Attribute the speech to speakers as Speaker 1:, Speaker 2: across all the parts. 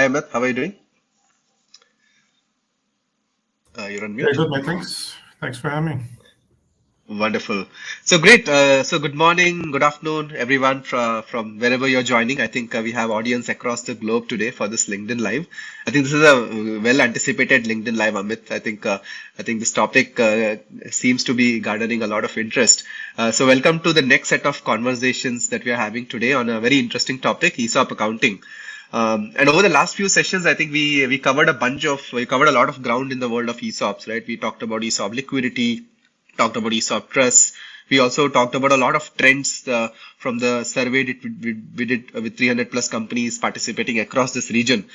Speaker 1: Hi Amit, how are you doing? You're on mute.
Speaker 2: Yeah, good, mate. Thanks for having me.
Speaker 1: Wonderful. So great. So good morning, good afternoon, everyone from wherever you're joining. I think we have audience across the globe today for this LinkedIn Live. I think this is a well-anticipated LinkedIn Live, Amit. I think this topic seems to be garnering a lot of interest. So welcome to the next set of conversations that we are having today on a very interesting topic, ESOP accounting. And over the last few sessions, I think we covered a lot of ground in the world of ESOPs, right? We talked about ESOP liquidity, talked about ESOP trusts. We also talked about a lot of trends from the survey that we did with 300 plus companies participating across this region.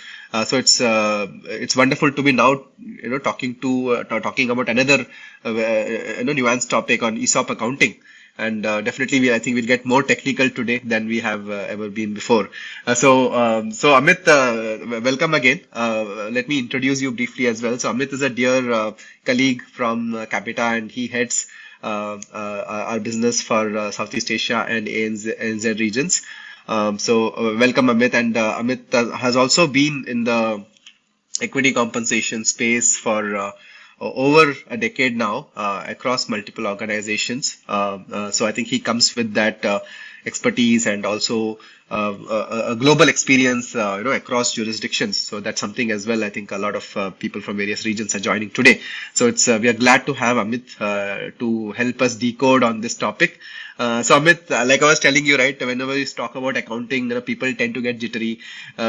Speaker 1: So it's wonderful to be now talking about another nuanced topic on ESOP accounting. And definitely, I think we'll get more technical today than we have ever been before. So Amit, welcome again. Let me introduce you briefly as well. So Amit is a dear colleague from Qapita, and he heads our business for Southeast Asia and ANZ regions. So welcome, Amit. And Amit has also been in the equity compensation space for over a decade now across multiple organizations. So I think he comes with that expertise and also a global experience, across jurisdictions. So that's something as well. I think a lot of people from various regions are joining today. So we are glad to have Amit to help us decode on this topic. So Amit, like I was telling you, right, whenever we talk about accounting, people tend to get jittery.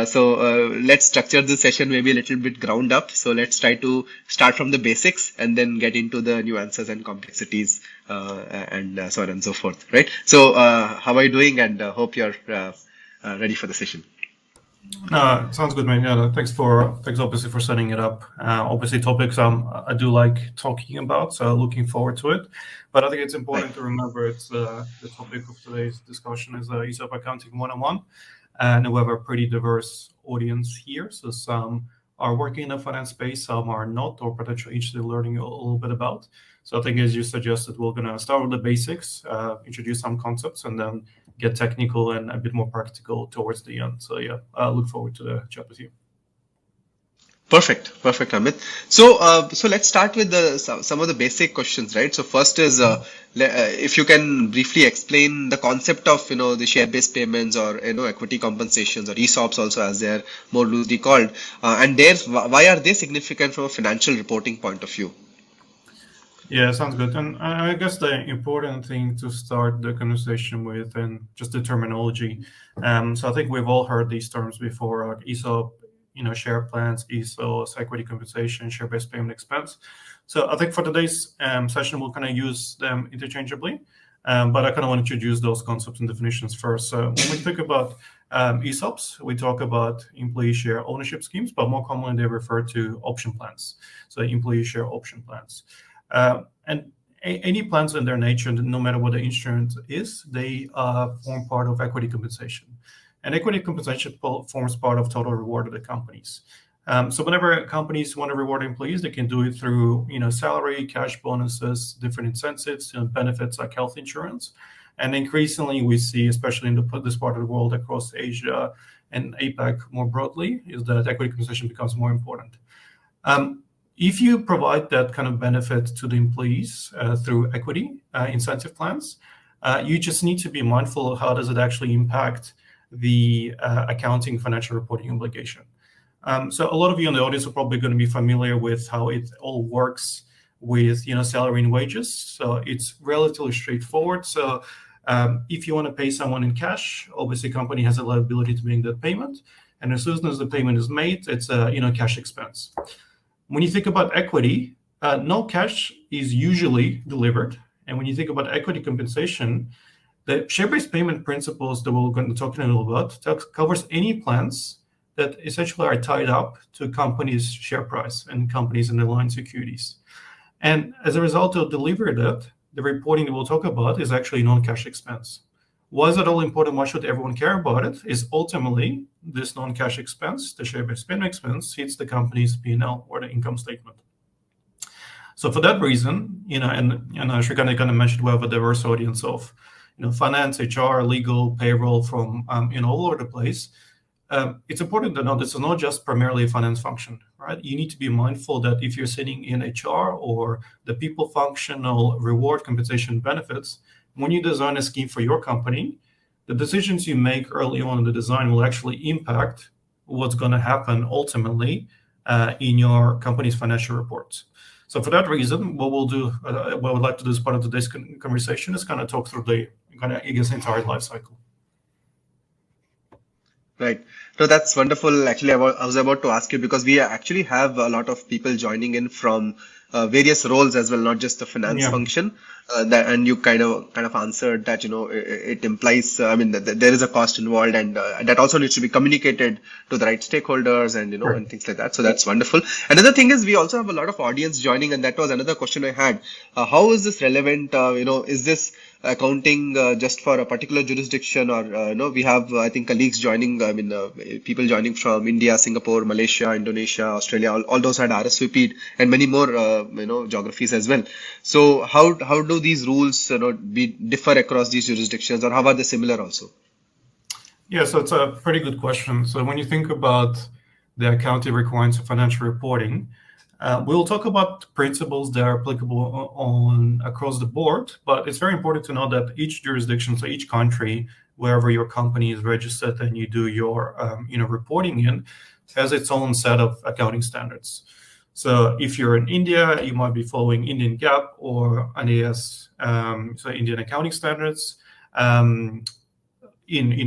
Speaker 1: So let's structure this session maybe a little bit ground up. So let's try to start from the basics and then get into the nuances and complexities and so on and so forth, right? So how are you doing? And hope you're ready for the session.
Speaker 2: Sounds good, man. Yeah, thanks obviously for setting it up. Obviously topics I do like talking about, so looking forward to it. But I think it's important to remember it's the topic of today's discussion is ESOP Accounting 101, and we have a pretty diverse audience here. So some are working in the finance space, some are not, or potentially interested in learning a little bit about. So I think, as you suggested, we're going to start with the basics, introduce some concepts, and then get technical and a bit more practical towards the end. So yeah, I look forward to the chat with you.
Speaker 1: Perfect, Amit. So let's start with some of the basic questions, right? So first is if you can briefly explain the concept of the share-based payments or equity compensations or ESOPs also, as they're more loosely called, and why are they significant from a financial reporting point of view?
Speaker 2: Yeah, sounds good. And I guess the important thing to start the conversation with and just the terminology. So I think we've all heard these terms before, like ESOP, share plans, ESOPs, equity compensation, share-based payment expense. So I think for today's session, we'll kind of use them interchangeably, but I kind of want to introduce those concepts and definitions first. So when we think about ESOPs, we talk about employee share ownership schemes, but more commonly they refer to option plans. So employee share option plans. And any plans in their nature, no matter what the instrument is, they form part of equity compensation. And equity compensation forms part of total reward of the companies. So whenever companies want to reward employees, they can do it through salary, cash bonuses, different incentives, benefits like health insurance. And increasingly, we see, especially in this part of the world across Asia and APAC more broadly, is that equity compensation becomes more important. If you provide that kind of benefit to the employees through equity incentive plans, you just need to be mindful of how does it actually impact the accounting financial reporting obligation. So a lot of you in the audience are probably going to be familiar with how it all works with salary and wages. So it's relatively straightforward. So if you want to pay someone in cash, obviously company has a liability to make that payment, and as soon as the payment is made, it's a cash expense. When you think about equity, no cash is usually delivered. And when you think about equity compensation, the share-based payment principles that we're going to talk a little about covers any plans that essentially are tied up to a company's share price and companies' underlying securities. And as a result of delivering that, the reporting that we'll talk about is actually non-cash expense. Why is it all important? Why should everyone care about it? Is ultimately this non-cash expense, the share-based payment expense, hits the company's P&L or the income statement. So for that reason, and Shrikant kind of mentioned we have a diverse audience of finance, HR, legal, payroll from all over the place. it's important to note this is not just primarily a finance function, right? You need to be mindful that if you're sitting in HR or the people functional reward compensation benefits, when you design a scheme for your company, the decisions you make early on in the design will actually impact what's going to happen ultimately in your company's financial reports. So for that reason, what we'll do, what we'd like to do as part of today's conversation is kind of talk through the entire life cycle.
Speaker 1: Right. So that's wonderful. Actually, I was about to ask you, because we actually have a lot of people joining in from various roles as well, not just the finance function. And you kind of answered that, it implies, that there is a cost involved, and that also needs to be communicated to the right stakeholders, and and things like that. So that's wonderful. Another thing is we also have a lot of audience joining, and that was another question I had. How is this relevant? Is this accounting just for a particular jurisdiction, or we have I think colleagues joining, people joining from India, Singapore, Malaysia, Indonesia, Australia, all those had RSVP'd, and many more geographies as well. So how do these rules differ across these jurisdictions, or how are they similar also?
Speaker 2: Yeah, so it's a pretty good question. So when you think about the accounting requirements of financial reporting, we'll talk about principles that are applicable across the board, but it's very important to know that each jurisdiction, so each country, wherever your company is registered and you do your reporting in, has its own set of accounting standards. So if you're in India, you might be following Indian GAAP or IAS, so Indian accounting standards. In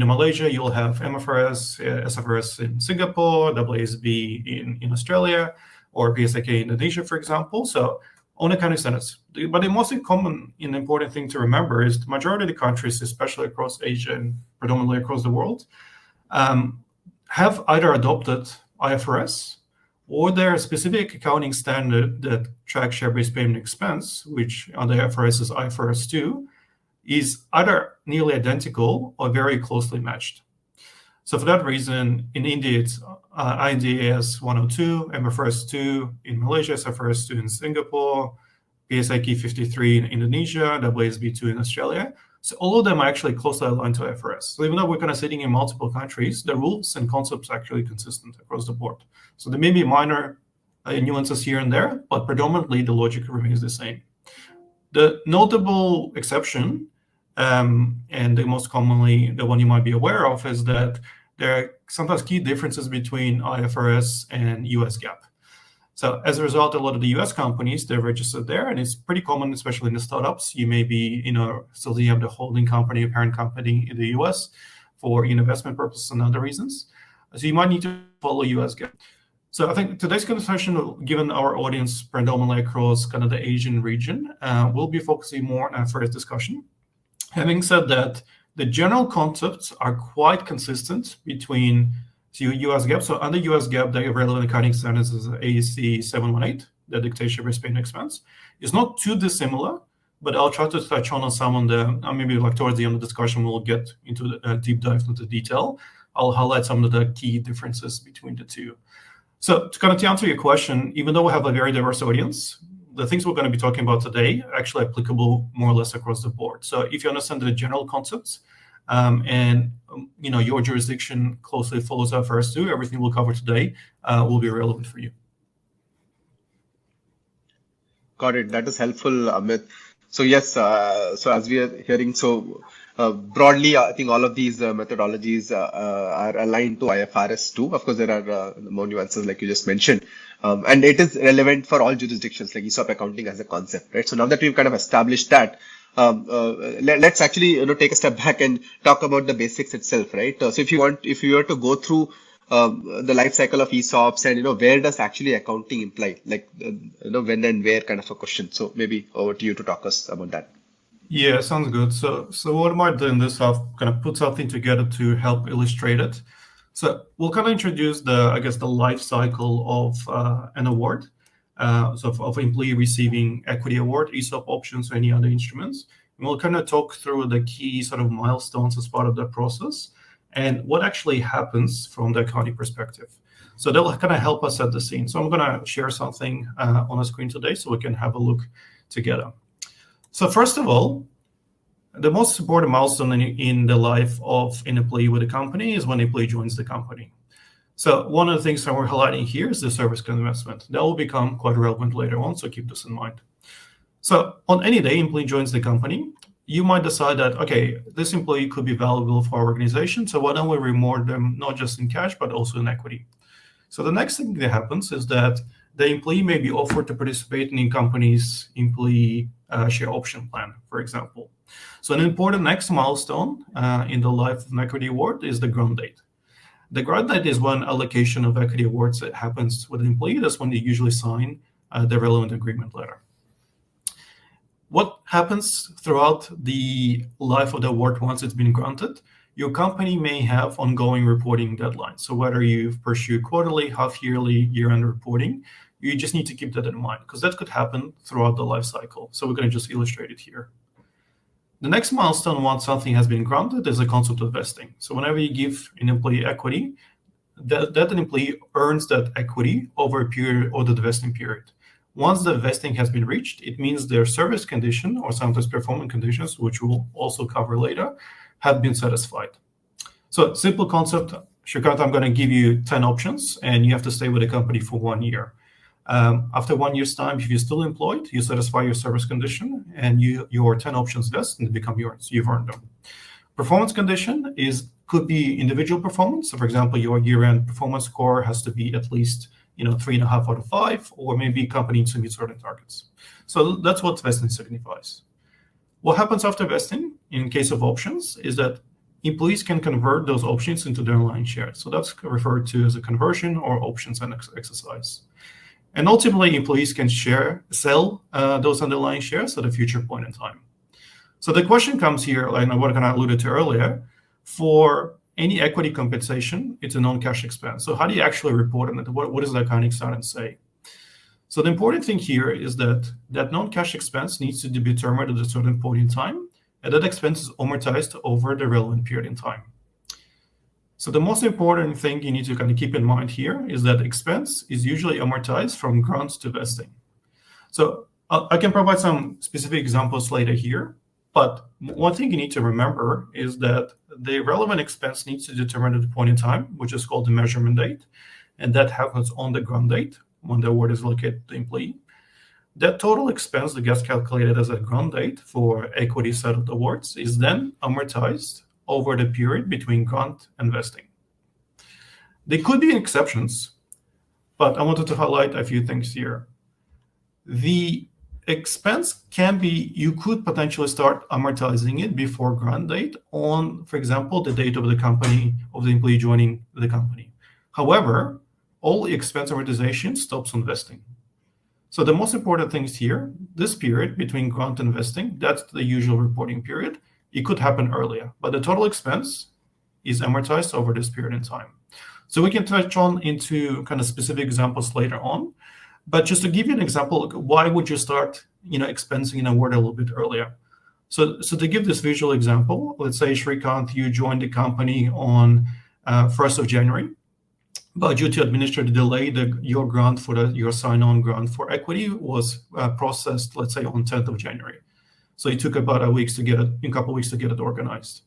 Speaker 2: Malaysia, you'll have MFRS, SFRS in Singapore, AASB in Australia, or PSAK in Indonesia, for example. So own accounting standards. But the most common and important thing to remember is the majority of the countries, especially across Asia and predominantly across the world, have either adopted IFRS or their specific accounting standard that tracks share-based payment expense, which under IFRS is IFRS 2, is either nearly identical or very closely matched. So for that reason, in India, it's IND AS 102, MFRS 2 in Malaysia, SFRS 2 in Singapore, PSAK 53 in Indonesia, AASB 2 in Australia. So all of them are actually closely aligned to IFRS. So even though we're kind of sitting in multiple countries, the rules and concepts are actually consistent across the board. So there may be minor nuances here and there, but predominantly the logic remains the same. The notable exception, and the most commonly the one you might be aware of, is that there are sometimes key differences between IFRS and US GAAP. So as a result, a lot of the US companies, they're registered there, and it's pretty common, especially in the startups. You may be, still you have the holding company, a parent company in the US for investment purposes and other reasons. So you might need to follow US GAAP. So I think today's conversation, given our audience predominantly across kind of the Asian region, we'll be focusing more on IFRS discussion. Having said that, the general concepts are quite consistent between US GAAP. So under US GAAP, the relevant accounting standards is ASC 718, that dictates share-based payment expense. It's not too dissimilar, but I'll try to touch on some on the, maybe like towards the end of the discussion, we'll get into the deep dive into detail. I'll highlight some of the key differences between the two. So to answer your question, even though we have a very diverse audience, the things we're going to be talking about today are actually applicable more or less across the board. So if you understand the general concepts, and your jurisdiction closely follows IFRS 2, everything we'll cover today will be relevant for you.
Speaker 1: Got it. That is helpful, Amit. So yes, so as we are hearing, broadly, I think all of these methodologies are aligned to IFRS 2. Of course, there are more nuances like you just mentioned. And it is relevant for all jurisdictions, like ESOP accounting as a concept, right? So now that we've kind of established that, let's actually take a step back and talk about the basics itself, right? So if you were to go through the life cycle of ESOPs and where does actually accounting imply, like when and where kind of a question. So maybe over to you to talk us about that.
Speaker 2: Yeah, sounds good. So what I might do in this, I'll kind of put something together to help illustrate it. So we'll kind of introduce the life cycle of an award. So of employee receiving equity award, ESOP options, or any other instruments. And we'll kind of talk through the key sort of milestones as part of that process and what actually happens from the accounting perspective. So that'll kind of help us set the scene. So I'm going to share something on the screen today so we can have a look together. So first of all, The most important milestone in the life of an employee with a company is when the employee joins the company. So one of the things that we're highlighting here is the service commencement. That will become quite relevant later on, so keep this in mind. So on any day, employee joins the company, you might decide that, okay, this employee could be valuable for our organization, so why don't we reward them not just in cash, but also in equity? So the next thing that happens is that the employee may be offered to participate in the company's employee share option plan, for example. So an important next milestone in the life of an equity award is the grant date. The grant date is when allocation of equity awards that happens with an employee. That's when they usually sign the relevant agreement letter. What happens throughout the life of the award once it's been granted? Your company may have ongoing reporting deadlines. So whether you pursue quarterly, half-yearly, year-end reporting, you just need to keep that in mind because that could happen throughout the life cycle. So we're going to just illustrate it here. The next milestone once something has been granted is the concept of vesting. So whenever you give an employee equity, that an employee earns that equity over a period or the vesting period. Once the vesting has been reached, it means their service condition or sometimes performance conditions, which we'll also cover later, have been satisfied. So simple concept, Shrikant, I'm going to give you 10 options and you have to stay with the company for 1 year. After 1 year's time, if you're still employed, you satisfy your service condition and your 10 options vest and they become yours. You've earned them. Performance condition could be individual performance. So for example, your year-end performance score has to be at least 3.5 out of 5, or maybe company needs to meet certain targets. So that's what vesting signifies. What happens after vesting in case of options is that employees can convert those options into their underlying shares. So that's referred to as a conversion or options and exercise. And ultimately, employees can sell those underlying shares at a future point in time. So the question comes here, like what I alluded to earlier, for any equity compensation, it's a non-cash expense. So how do you actually report on it? What does the accounting standard say? So the important thing here is that non-cash expense needs to be determined at a certain point in time, and that expense is amortized over the relevant period in time. So the most important thing you need to kind of keep in mind here is that expense is usually amortized from grants to vesting. So I can provide some specific examples later here, but one thing you need to remember is that the relevant expense needs to be determined at the point in time, which is called the measurement date, and that happens on the grant date when the award is allocated to the employee. That total expense that gets calculated as a grant date for equity settled awards is then amortized over the period between grant and vesting. There could be exceptions, but I wanted to highlight a few things here. The expense can be, you could potentially start amortizing it before grant date on, for example, the date of the company, of the employee joining the company. However, all expense amortization stops on vesting. So the most important things here, this period between grant and vesting, that's the usual reporting period. It could happen earlier, but the total expense is amortized over this period in time. So we can touch on into kind of specific examples later on, but just to give you an example, why would you start, expensing an award a little bit earlier? So to give this visual example, let's say Shrikant, you joined the company on 1st of January, but due to administrative delay, your grant for your sign-on grant for equity was processed, let's say, on 10th of January. So it took about a couple of weeks to get it organized.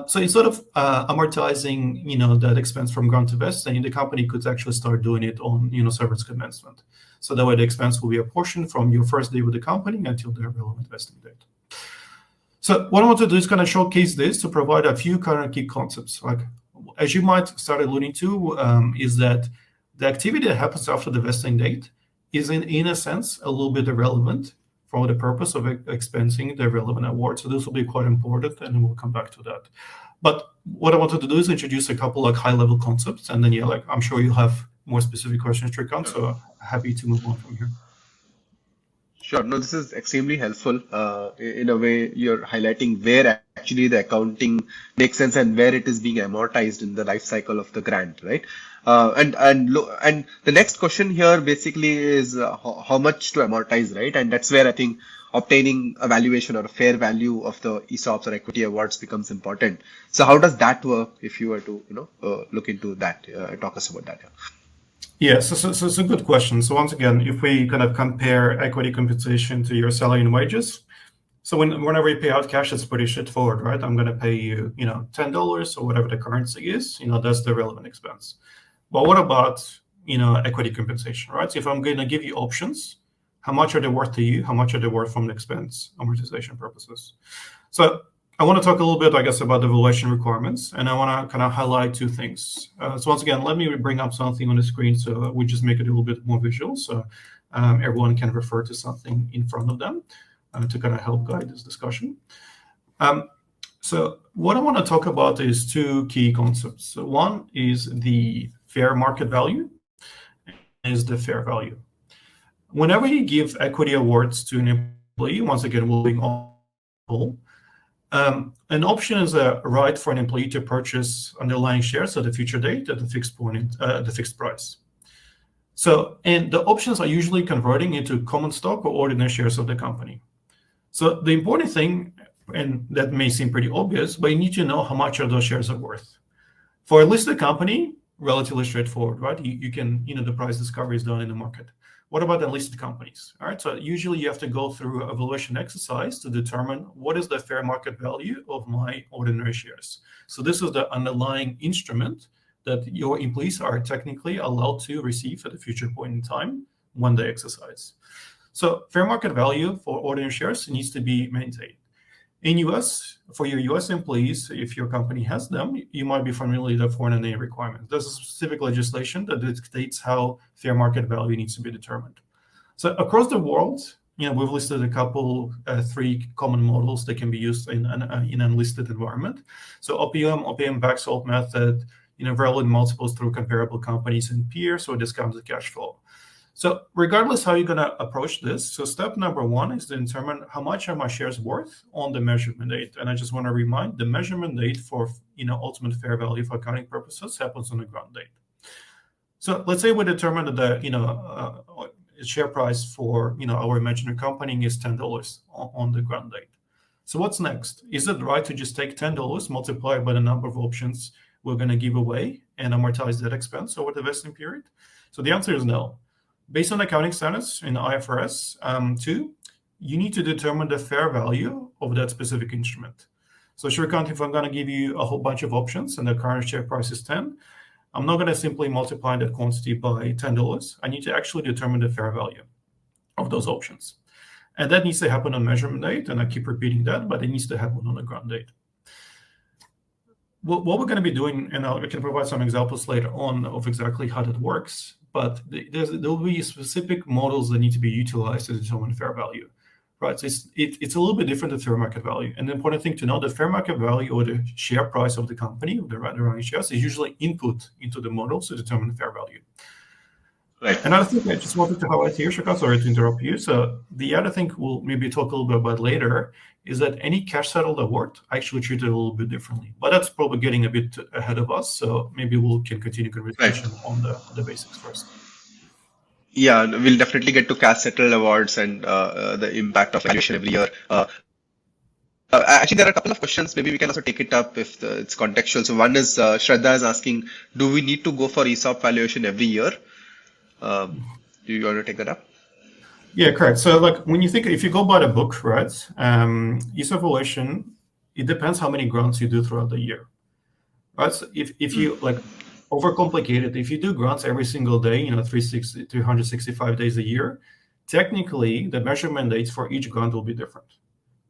Speaker 2: So instead of amortizing, that expense from grant to vesting, the company could actually start doing it on, service commencement. So that way the expense will be apportioned from your first day with the company until the relevant vesting date. So what I want to do is kind of showcase this to provide a few kind of key concepts. Like, as you might start alluding to, is that the activity that happens after the vesting date is in a sense a little bit irrelevant for the purpose of expensing the relevant award. So this will be quite important, and we'll come back to that. But what I wanted to do is introduce a couple of high-level concepts, and then I'm sure you'll have more specific questions, Shrikant, so happy to move on from here.
Speaker 1: Sure. No, this is extremely helpful. In a way, you're highlighting where actually the accounting makes sense and where it is being amortized in the life cycle of the grant, right? And the next question here basically is how much to amortize, right? And that's where I think obtaining a valuation or a fair value of the ESOPs or equity awards becomes important. So how does that work if you were to, look into that, talk us about that?
Speaker 2: Yeah, so it's a good question. So once again, if we kind of compare equity compensation to your salary and wages, So whenever you pay out cash, it's pretty straightforward, right? I'm going to pay you, $10 or whatever the currency is. That's the relevant expense. But what about, equity compensation, right? So if I'm going to give you options, how much are they worth to you? How much are they worth from the expense amortization purposes? So I want to talk a little bit, I guess, about the valuation requirements, and I want to kind of highlight two things. So once again, let me bring up something on the screen so we just make it a little bit more visual, so everyone can refer to something in front of them to kind of help guide this discussion. So what I want to talk about is two key concepts. So one is the fair market value, and is the fair value. Whenever you give equity awards to an employee, once again, we'll be all. An option is a right for an employee to purchase underlying shares at a future date at a fixed point, the fixed price. So, and the options are usually converting into common stock or ordinary shares of the company. So the important thing, and that may seem pretty obvious, but you need to know how much are those shares are worth. For a listed company, relatively straightforward, right? You can, the price discovery is done in the market. What about unlisted companies? All right, so usually you have to go through a valuation exercise to determine what is the fair market value of my ordinary shares. So this is the underlying instrument that your employees are technically allowed to receive at a future point in time when they exercise. So fair market value for ordinary shares needs to be maintained. In US, for your US employees, if your company has them, you might be familiar with the 409A requirements. There's a specific legislation that dictates how fair market value needs to be determined. So across the world, we've listed a couple, three common models that can be used in an unlisted environment. So OPM back solve method, relative multiples through comparable companies and peers, or discounted cash flow. So regardless how you're going to approach this, so step number one is to determine how much are my shares worth on the measurement date. And I just want to remind, the measurement date for ultimate fair value for accounting purposes happens on the grant date. So let's say we determine that the share price for our imaginary company is $10 on the grant date. So what's next? Is it right to just take $10, multiply by the number of options we're going to give away, and amortize that expense over the vesting period? So the answer is no. Based on accounting standards in IFRS 2, you need to determine the fair value of that specific instrument. So sure, accounting, if I'm going to give you a whole bunch of options and the current share price is 10, I'm not going to simply multiply that quantity by $10. I need to actually determine the fair value of those options. And that needs to happen on measurement date, and I keep repeating that, but it needs to happen on the grant date. What we're going to be doing, and I can provide some examples later on of exactly how that works, but there will be specific models that need to be utilized to determine fair value, right? So it's a little bit different than fair market value. And the important thing to know, the fair market value or the share price of the company, the running shares, is usually input into the model to determine the fair value. Right. Another thing I just wanted to highlight here, Shaka, sorry to interrupt you. So the other thing we'll maybe talk a little bit about later is that any cash settled award actually treated a little bit differently. But that's probably getting a bit ahead of us. So maybe we can continue conversation on the basics first.
Speaker 1: Yeah, we'll definitely get to cash settled awards and the impact of valuation every year. Actually, there are a couple of questions. Maybe we can also take it up if it's contextual. So one is Shraddha is asking, do we need to go for ESOP valuation every year? Do you want to take that up?
Speaker 2: Yeah, correct. So like when you think, if you go by the book, right, ESOP valuation, it depends how many grants you do throughout the year, right? So if you like overcomplicate it, if you do grants every single day, 365 days a year, technically the measurement dates for each grant will be different,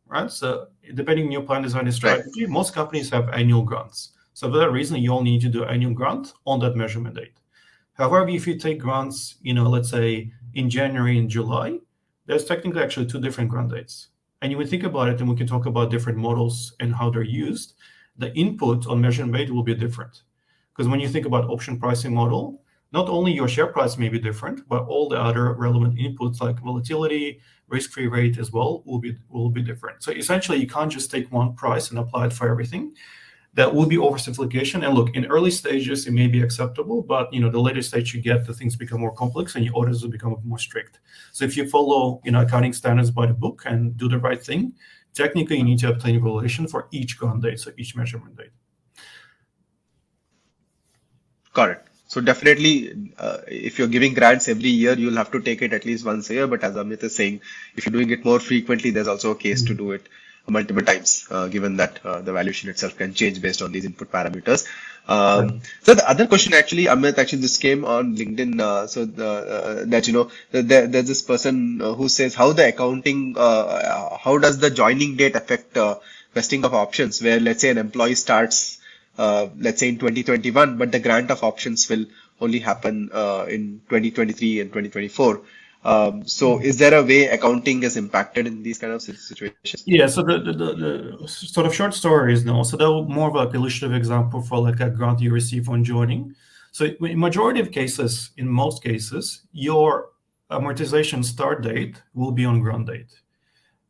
Speaker 2: right? So depending on your plan design and strategy, most companies have annual grants. So for that reason, you only need to do annual grant on that measurement date. However, if you take grants, let's say in January and July, there's technically actually two different grant dates. And you would think about it, and we can talk about different models and how they're used. The input on measurement date will be different. Because when you think about option pricing model, not only your share price may be different, but all the other relevant inputs like volatility, risk-free rate as well will be different. So essentially, you can't just take one price and apply it for everything. That will be oversimplification. And look, in early stages, it may be acceptable, but the later stage you get, the things become more complex and your audits will become more strict. So if you follow accounting standards by the book and do the right thing, technically you need to obtain evaluation for each grant date, so each measurement date.
Speaker 1: Got it. So definitely, if you're giving grants every year, you'll have to take it at least once a year. But as Amit is saying, if you're doing it more frequently, there's also a case to do it multiple times, given that the valuation itself can change based on these input parameters. So the other question actually, Amit, actually this came on LinkedIn. There's this person who says how the accounting, how does the joining date affect vesting of options? Where let's say an employee starts, let's say in 2021, but the grant of options will only happen in 2023 and 2024. So is there a way accounting is impacted in these kind of situations?
Speaker 2: Yeah, so the sort of short story is no. So that was more of like illustrative example for like a grant you receive on joining. So in majority of cases, in most cases, your amortization start date will be on grant date.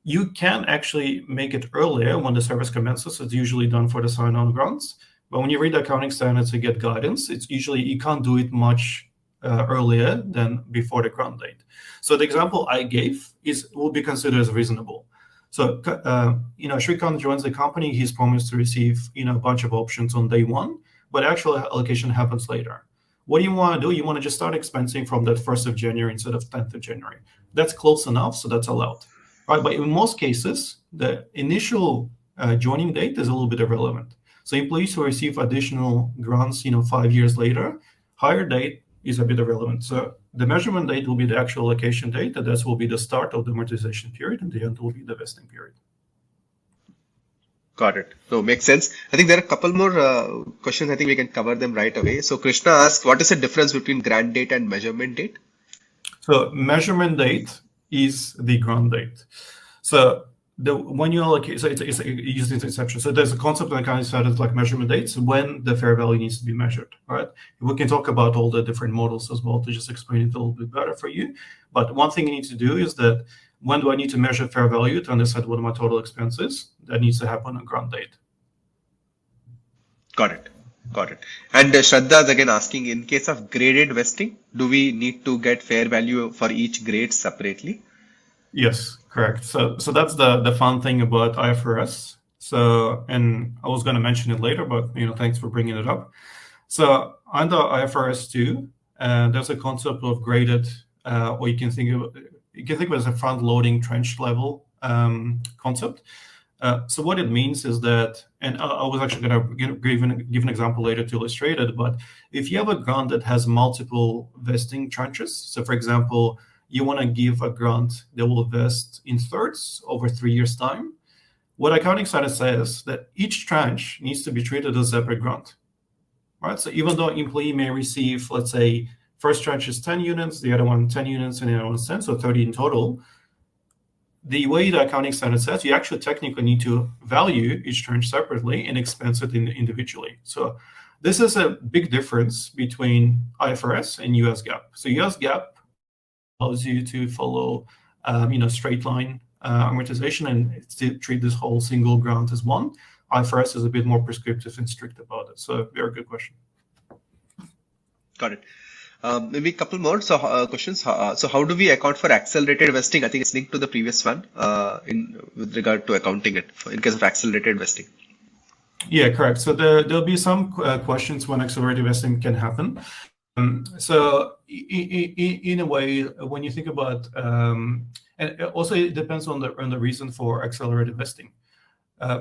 Speaker 2: You can actually make it earlier when the service commences. It's usually done for the sign-on grants. But when you read the accounting standards to get guidance, it's usually you can't do it much earlier than before the grant date. So the example I gave will be considered as reasonable. So Shrikant joins the company. He's promised to receive a bunch of options on day one, but actual allocation happens later. What do you want to do? You want to just start expensing from that 1st of January instead of 10th of January. That's close enough, so that's allowed. Right, but in most cases, the initial joining date is a little bit irrelevant. So employees who receive additional grants, 5 years later, higher date is a bit irrelevant. So the measurement date will be the actual allocation date, and that will be the start of the amortization period, and the end will be the vesting period.
Speaker 1: Got it. So makes sense. I think there are a couple more questions. I think we can cover them right away. So Krishna asks, what is the difference between grant date and measurement date?
Speaker 2: So measurement date is the grant date. So when you allocate, so it's used as exception. So there's a concept in accounting standards like measurement dates when the fair value needs to be measured, right? We can talk about all the different models as well to just explain it a little bit better for you. But one thing you need to do is that when do I need to measure fair value to understand what my total expense is? That needs to happen on grant date.
Speaker 1: Got it. And Shraddha is again asking, in case of graded vesting, do we need to get fair value for each grade separately?
Speaker 2: Yes, correct. So that's the fun thing about IFRS. So, and I was going to mention it later, but thanks for bringing it up. So under IFRS 2, there's a concept of graded, or you can think of it as a front-loading trench level concept. So what it means is that, and I was actually going to give an example later to illustrate it, but if you have a grant that has multiple vesting tranches, so for example, you want to give a grant that will vest in thirds over 3 years' time, what accounting standard says that each tranche needs to be treated as a separate grant, right? So even though an employee may receive, let's say, first tranche is 10 units, the other one 10 units, and the other one is 10, so 30 in total, the way the accounting standard says, you actually technically need to value each tranche separately and expense it individually. So this is a big difference between IFRS and US GAAP. So US GAAP allows you to follow, straight line amortization and to treat this whole single grant as one. IFRS is a bit more prescriptive and strict about it. So very good question.
Speaker 1: Got it. Maybe a couple more questions. So how do we account for accelerated vesting? I think it's linked to the previous one with regard to accounting it in case of accelerated vesting.
Speaker 2: Yeah, correct. So there'll be some questions when accelerated vesting can happen. So in a way, when you think about, and also it depends on the reason for accelerated vesting.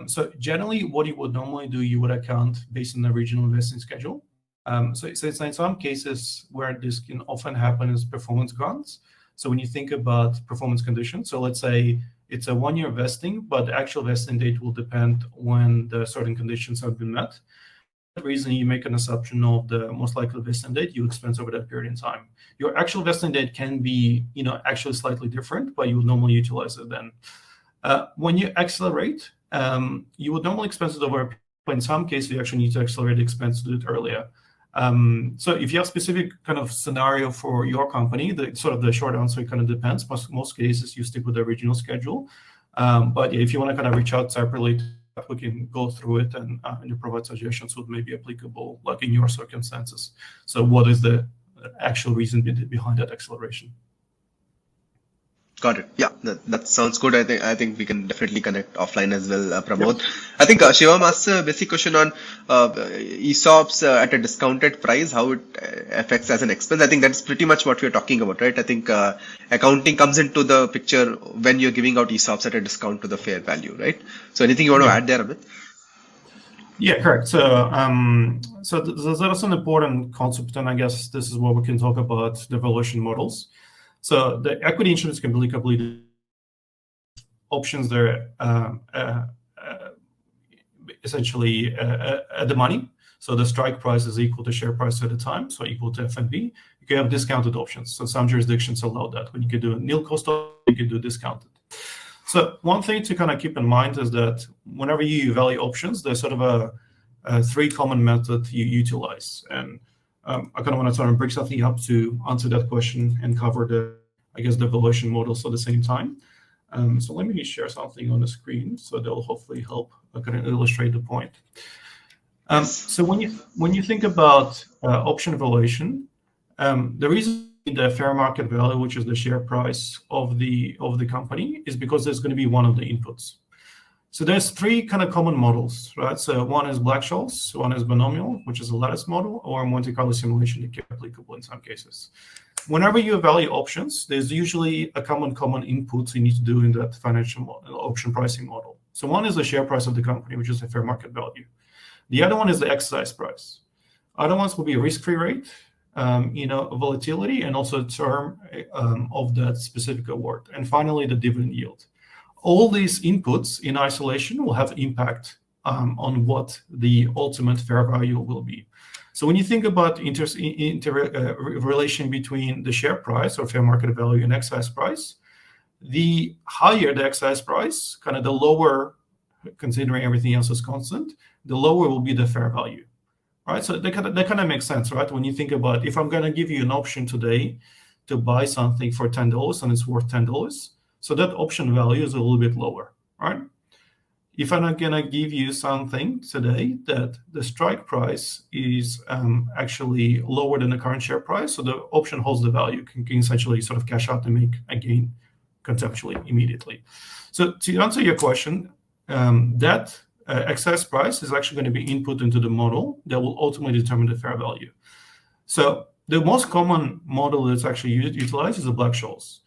Speaker 2: So generally, what you would normally do, you would account based on the regional vesting schedule. So it's in some cases where this can often happen is performance grants. So when you think about performance conditions, so let's say it's a 1-year vesting, but the actual vesting date will depend when the certain conditions have been met. For that reason, you make an assumption of the most likely vesting date you expense over that period in time. Your actual vesting date can be, actually slightly different, but you would normally utilize it then. When you accelerate, you would normally expense it over, but in some cases, you actually need to accelerate the expense to do it earlier. So if you have specific kind of scenario for your company, the short answer kind of depends. Most cases you stick with the original schedule. But if you want to kind of reach out separately, we can go through it and you provide suggestions what may be applicable, like in your circumstances. So what is the actual reason behind that acceleration?
Speaker 1: Got it. Yeah, that sounds good. I think we can definitely connect offline as well, Pramod.
Speaker 2: Yep.
Speaker 1: I think Shivam asked a basic question on ESOPs at a discounted price, how it affects as an expense. I think that's pretty much what we're talking about, right? I think accounting comes into the picture when you're giving out ESOPs at a discount to the fair value, right? So anything you want to add there, Amit?
Speaker 2: Yeah, correct. So, that's an important concept, and I guess this is where we can talk about the valuation models. So the equity instruments can be completely options. They're essentially at the money. So the strike price is equal to share price at the time, so equal to FNB. You can have discounted options. So some jurisdictions allow that. When you can do a nil cost, you can do discounted. So one thing to kind of keep in mind is that whenever you evaluate options, there's sort of a three common method you utilize. And I kind of want to try and break something up to answer that question and cover the valuation models at the same time. So let me share something on the screen, so they'll hopefully help kind of illustrate the point. So when you think about option valuation, the reason the fair market value, which is the share price of the company, is because there's going to be one of the inputs. So there's three kind of common models, right? So one is Black Scholes, one is Binomial, which is a lattice model, or Monte Carlo simulation that can be applicable in some cases. Whenever you evaluate options, there's usually a common input you need to do in that financial option pricing model. So one is the share price of the company, which is the fair market value. The other one is the exercise price. Other ones will be risk-free rate, volatility, and also term of that specific award. And finally, the dividend yield. All these inputs in isolation will have impact on what the ultimate fair value will be. So when you think about relation between the share price or fair market value and exercise price, the higher the exercise price, kind of the lower, considering everything else is constant, the lower will be the fair value, right? So that kind of makes sense, right? When you think about, if I'm going to give you an option today to buy something for $10 and it's worth $10, so that option value is a little bit lower, right? If I'm going to give you something today that the strike price is actually lower than the current share price, so the option holds the value, can essentially sort of cash out and make a gain conceptually immediately. So to answer your question, that excess price is actually going to be input into the model that will ultimately determine the fair value. So the most common model that's actually utilized is the Black Scholes.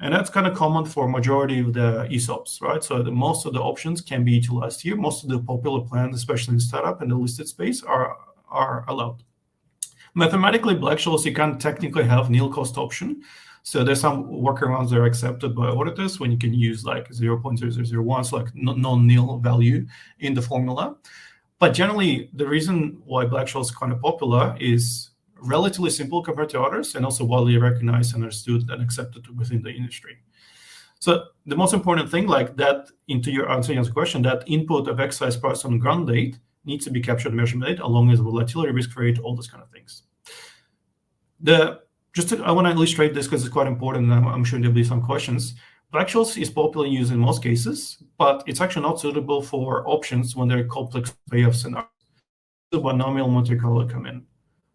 Speaker 2: And that's kind of common for majority of the ESOPs, right? So most of the options can be utilized here. Most of the popular plans, especially in startup and the listed space, are allowed. Mathematically, Black Scholes, you can't technically have nil cost option. So there's some workarounds that are accepted by auditors when you can use like 0.0001, so like non-nil value in the formula. But generally, the reason why Black Scholes is kind of popular is relatively simple compared to others, and also widely recognized, understood, and accepted within the industry. So the most important thing, like that, into your answering your question, that input of exercise price on ground date needs to be captured in measurement date, along with volatility, risk rate, all those kind of things. I want to illustrate this because it's quite important, and I'm sure there'll be some questions. Black Scholes is popularly used in most cases, but it's actually not suitable for options when there are complex payoff scenarios. The Binomial Monte Carlo come in.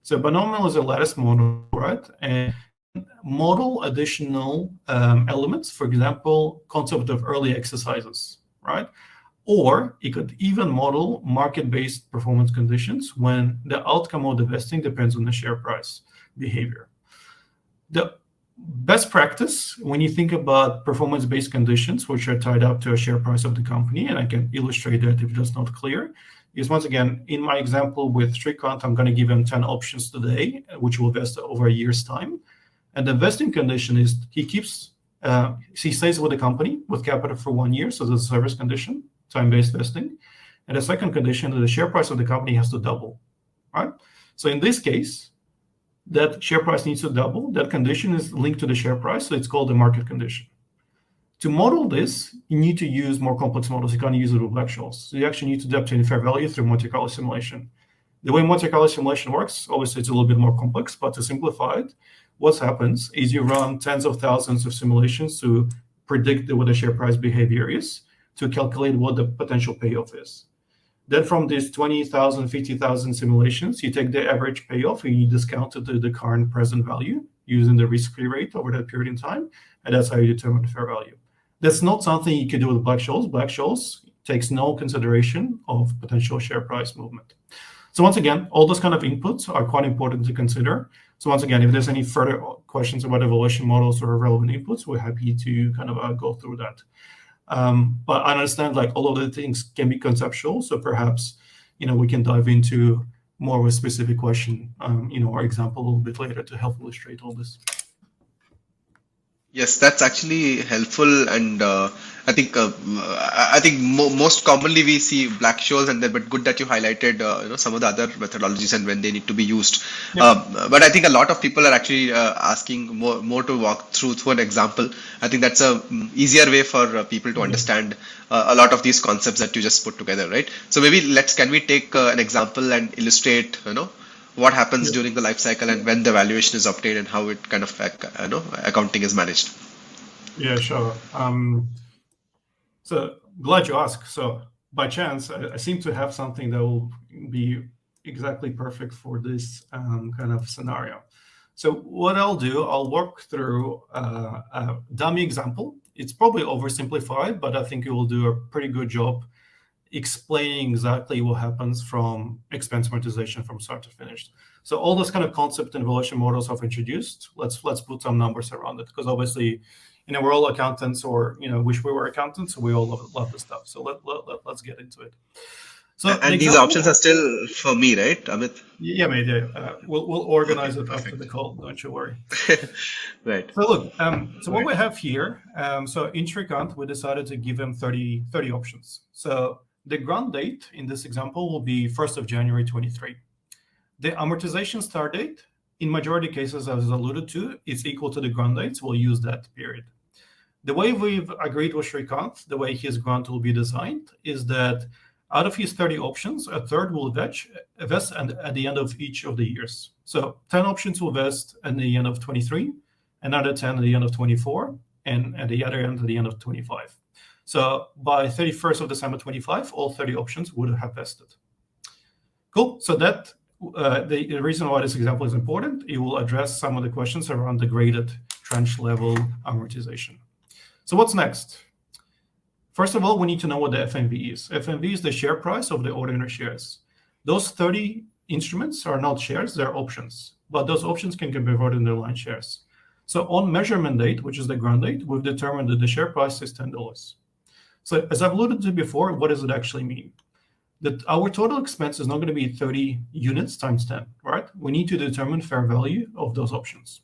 Speaker 2: So Binomial is a lattice model, right? And model additional elements, for example, concept of early exercises, right? Or it could even model market-based performance conditions when the outcome of the vesting depends on the share price behavior. The best practice when you think about performance-based conditions, which are tied up to a share price of the company, and I can illustrate that if that's not clear, is once again, in my example with Shrikant, I'm going to give him 10 options today, which will vest over a year's time. And the vesting condition is he stays with the company with capital for 1 year, so there's a service condition, time-based vesting. And the second condition is the share price of the company has to double, right? So in this case, that share price needs to double. That condition is linked to the share price, so it's called the market condition. To model this, you need to use more complex models. You can't use it with Black Scholes. So you actually need to obtain fair value through Monte Carlo simulation. The way Monte Carlo simulation works, obviously it's a little bit more complex, but to simplify it, what happens is you run tens of thousands of simulations to predict what the share price behavior is, to calculate what the potential payoff is. Then from these 20,000, 50,000 simulations, you take the average payoff and you discount it to the current present value. using the risk-free rate over that period in time, and that's how you determine the fair value. That's not something you can do with Black Scholes. Black Scholes takes no consideration of potential share price movement. So once again, all those kind of inputs are quite important to consider. So once again, if there's any further questions about evaluation models or relevant inputs, we're happy to kind of go through that. But I understand like all of the things can be conceptual, so perhaps we can dive into more of a specific question, or example a little bit later to help illustrate all this.
Speaker 1: Yes, that's actually helpful, and I think most commonly we see Black Scholes, but good that you highlighted some of the other methodologies and when they need to be used.
Speaker 2: Yeah.
Speaker 1: But I think a lot of people are actually asking more to walk through an example. I think that's a easier way for people to understand a lot of these concepts that you just put together, right? So maybe can we take an example and illustrate what happens during the life cycle and when the valuation is obtained and how it kind of accounting is managed.
Speaker 2: Yeah, sure. So glad you asked. So by chance, I seem to have something that will be exactly perfect for this kind of scenario. So what I'll do, I'll walk through a dummy example. It's probably oversimplified, but I think it will do a pretty good job explaining exactly what happens from expense amortization from start to finish. So all those kind of concept and valuation models I've introduced, let's put some numbers around it, because obviously, we're all accountants, or wish we were accountants, so we all love this stuff. So let's get into it. So
Speaker 1: and these options are still for me, right, Amit?
Speaker 2: Yeah, mate. Yeah. We'll organize it after the call. Don't you worry.
Speaker 1: Right.
Speaker 2: So look, so what we have here, so in Shrikant, we decided to give him 30 options. So the grant date in this example will be 1st of January 23. The amortization start date, in majority cases, as alluded to, is equal to the grant date, so we'll use that period. The way we've agreed with Shrikant, the way his grant will be designed, is that out of his 30 options, a third will vest at the end of each of the years. So 10 options will vest at the end of 23, another 10 at the end of 24, and at the other end at the end of 25. So by 31st of December 25, all 30 options would have vested. Cool. So that the reason why this example is important, it will address some of the questions around the graded tranche level amortization. So what's next? First of all, we need to know what the FNV is. FNV is the share price of the ordinary shares. Those 30 instruments are not shares, they're options, but those options can be converted into line shares. So on measurement date, which is the grant date, we've determined that the share price is $10. So as I've alluded to before, what does it actually mean? That our total expense is not going to be 30 units times 10, right? We need to determine fair value of those options.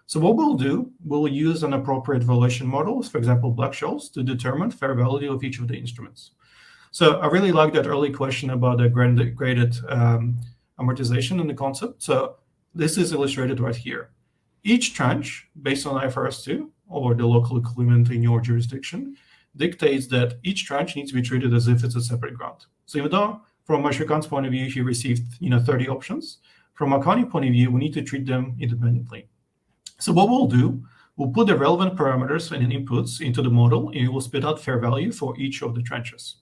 Speaker 2: So what we'll do, we'll use an appropriate valuation model, for example, Black Scholes, to determine fair value of each of the instruments. So I really like that early question about the graded amortization and the concept. So this is illustrated right here. Each tranche, based on IFRS 2, or the local equivalent in your jurisdiction, dictates that each tranche needs to be treated as if it's a separate grant. So even though, from Shrikant's point of view, he received 30 options, from a accounting point of view, we need to treat them independently. So what we'll do, we'll put the relevant parameters and inputs into the model, and it will spit out fair value for each of the tranches,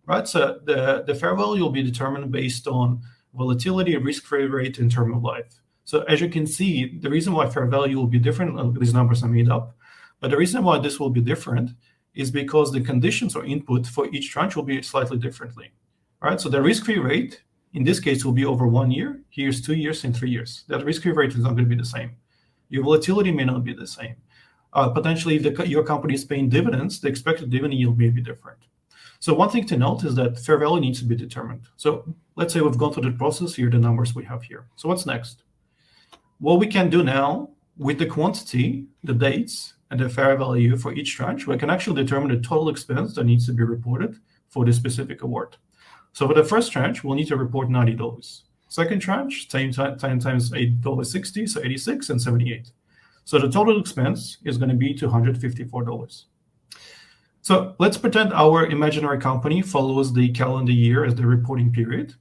Speaker 2: right? So the fair value will be determined based on volatility, risk-free rate, and term of life. So as you can see, the reason why fair value will be different, these numbers are made up, but the reason why this will be different is because the conditions or input for each tranche will be slightly differently, right? So the risk-free rate, in this case, will be over 1 year. Here's 2 years and 3 years. That risk-free rate is not going to be the same. Your volatility may not be the same. Potentially, if your company is paying dividends, the expected dividend yield may be different. So one thing to note is that fair value needs to be determined. So let's say we've gone through the process. Here are the numbers we have here. So what's next? What we can do now with the quantity, the dates, and the fair value for each tranche, we can actually determine the total expense that needs to be reported for this specific award. So for the first tranche, we'll need to report $90. Second tranche, 10 times $8.60, so 86 and 78. So the total expense is going to be $254. So let's pretend our imaginary company follows the calendar year as the reporting period.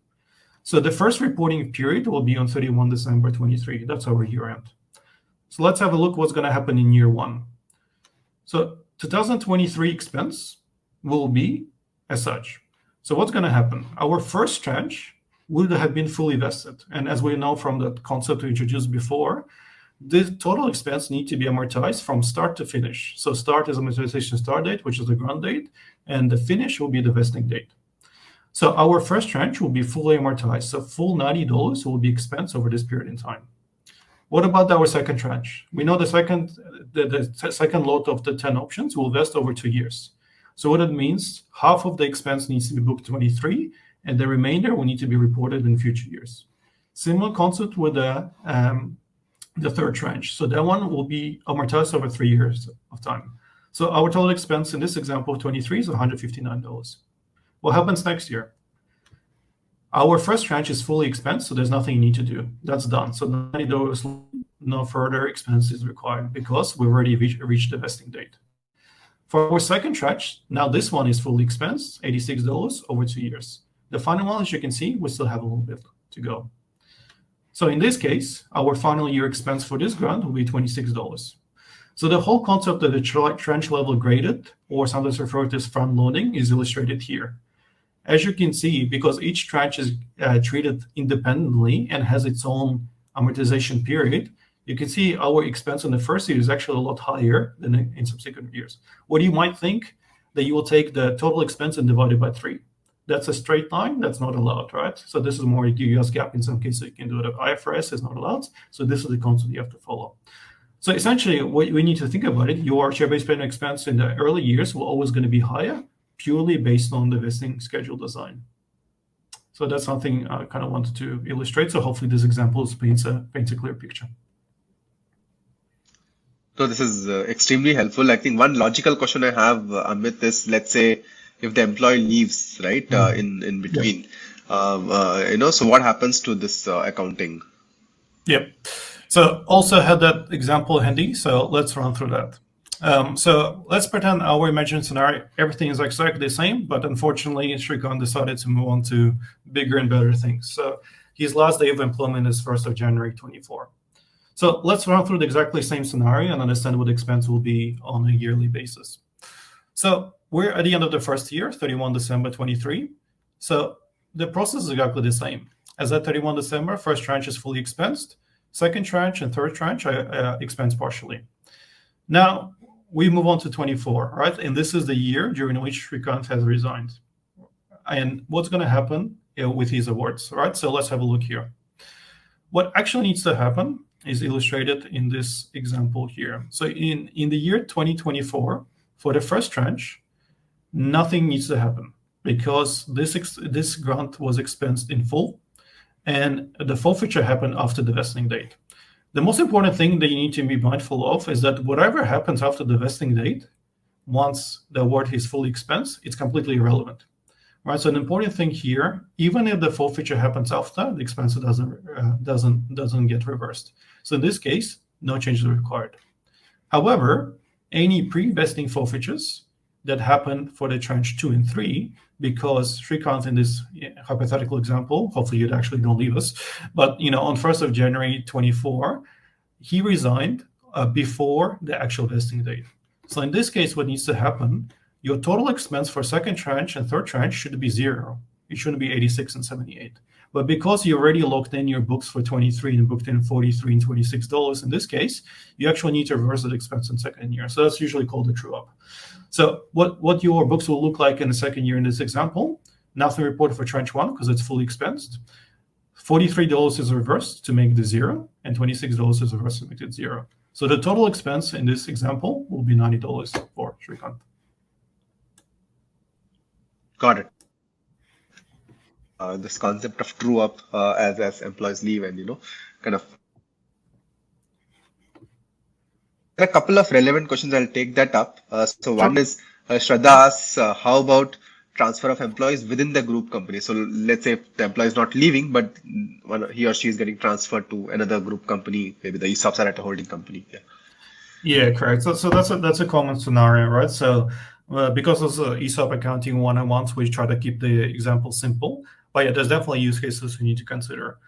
Speaker 2: So the first reporting period will be on 31 December 23. That's our year end. So let's have a look what's going to happen in year one. So 2023 expense will be as such. So what's going to happen? Our first tranche would have been fully vested. And as we know from the concept we introduced before, the total expense need to be amortized from start to finish. So start is amortization start date, which is the grant date, and the finish will be the vesting date. So our first tranche will be fully amortized. So full $90 will be expensed over this period in time. What about our second tranche? We know the second lot of the 10 options will vest over 2 years. So what it means, half of the expense needs to be booked 23, and the remainder will need to be reported in future years. Similar concept with the third tranche. So that one will be amortized over 3 years of time. So our total expense in this example of 23 is $159. What happens next year? Our first tranche is fully expensed, so there's nothing you need to do. That's done. So $90, no further expense is required because we've already reached the vesting date. For our second tranche, now this one is fully expensed, $86 over 2 years. The final one, as you can see, we still have a little bit to go. So in this case, our final year expense for this grant will be $26. So the whole concept of the tranche level graded, or sometimes referred to as front loading, is illustrated here. As you can see, because each tranche is treated independently and has its own amortization period, you can see our expense in the first year is actually a lot higher than in subsequent years. What you might think that you will take the total expense and divide it by 3. That's a straight line. That's not allowed, right? So this is more US GAAP. In some cases, you can do it. IFRS is not allowed. So this is the concept you have to follow. So essentially, what we need to think about it, your share-based payment expense in the early years will always going to be higher, purely based on the vesting schedule design. So that's something I kind of wanted to illustrate. So hopefully this example paints a clear picture.
Speaker 1: So this is extremely helpful. I think one logical question I have, Amit, is let's say if the employee leaves, right, in between, so what happens to this accounting?
Speaker 2: Yep. So also had that example handy. So let's run through that. So let's pretend our imagined scenario, everything is exactly the same, but unfortunately, Srikanth decided to move on to bigger and better things. So his last day of employment is 1st of January 24. So let's run through the exactly same scenario and understand what the expense will be on a yearly basis. So we're at the end of the first year, 31 December 23. So the process is exactly the same. As at 31 December, first tranche is fully expensed. Second tranche and third tranche are expensed partially. Now, we move on to 24, right? And this is the year during which Srikanth has resigned. And what's going to happen with his awards, right? So let's have a look here. What actually needs to happen is illustrated in this example here. So in the year 2024, for the first tranche, nothing needs to happen because this grant was expensed in full, and the forfeiture happened after the vesting date. The most important thing that you need to be mindful of is that whatever happens after the vesting date, once the award is fully expensed, it's completely irrelevant, right? So an important thing here, even if the forfeiture happens after, the expense doesn't get reversed. So in this case, no changes are required. However, any pre-vesting forfeitures that happen for the tranche 2 and 3, because Srikanth in this hypothetical example, hopefully you actually don't leave us, but on 1st of January 24, he resigned before the actual vesting date. So in this case, what needs to happen, your total expense for second tranche and third tranche should be 0. It shouldn't be 86 and 78. But because you already locked in your books for 23 and booked in 43 and $26 in this case, you actually need to reverse that expense in second year. So that's usually called a true up. So what your books will look like in the second year in this example, nothing reported for tranche 1 because it's fully expensed. $43 is reversed to make the 0, and $26 is reversed to make it 0. So the total expense in this example will be $90 for Srikanth.
Speaker 1: Got it. This concept of true up as employees leave and kind of. There are a couple of relevant questions. I'll take that up. So one is Shraddha asks, how about transfer of employees within the group company? So let's say the employee is not leaving, but he or she is getting transferred to another group company. Maybe the ESOPs are at a holding company.
Speaker 2: Yeah, correct. So that's a common scenario, right? So because of ESOP accounting 101, we try to keep the example simple. But yeah, there's definitely use cases we need to consider.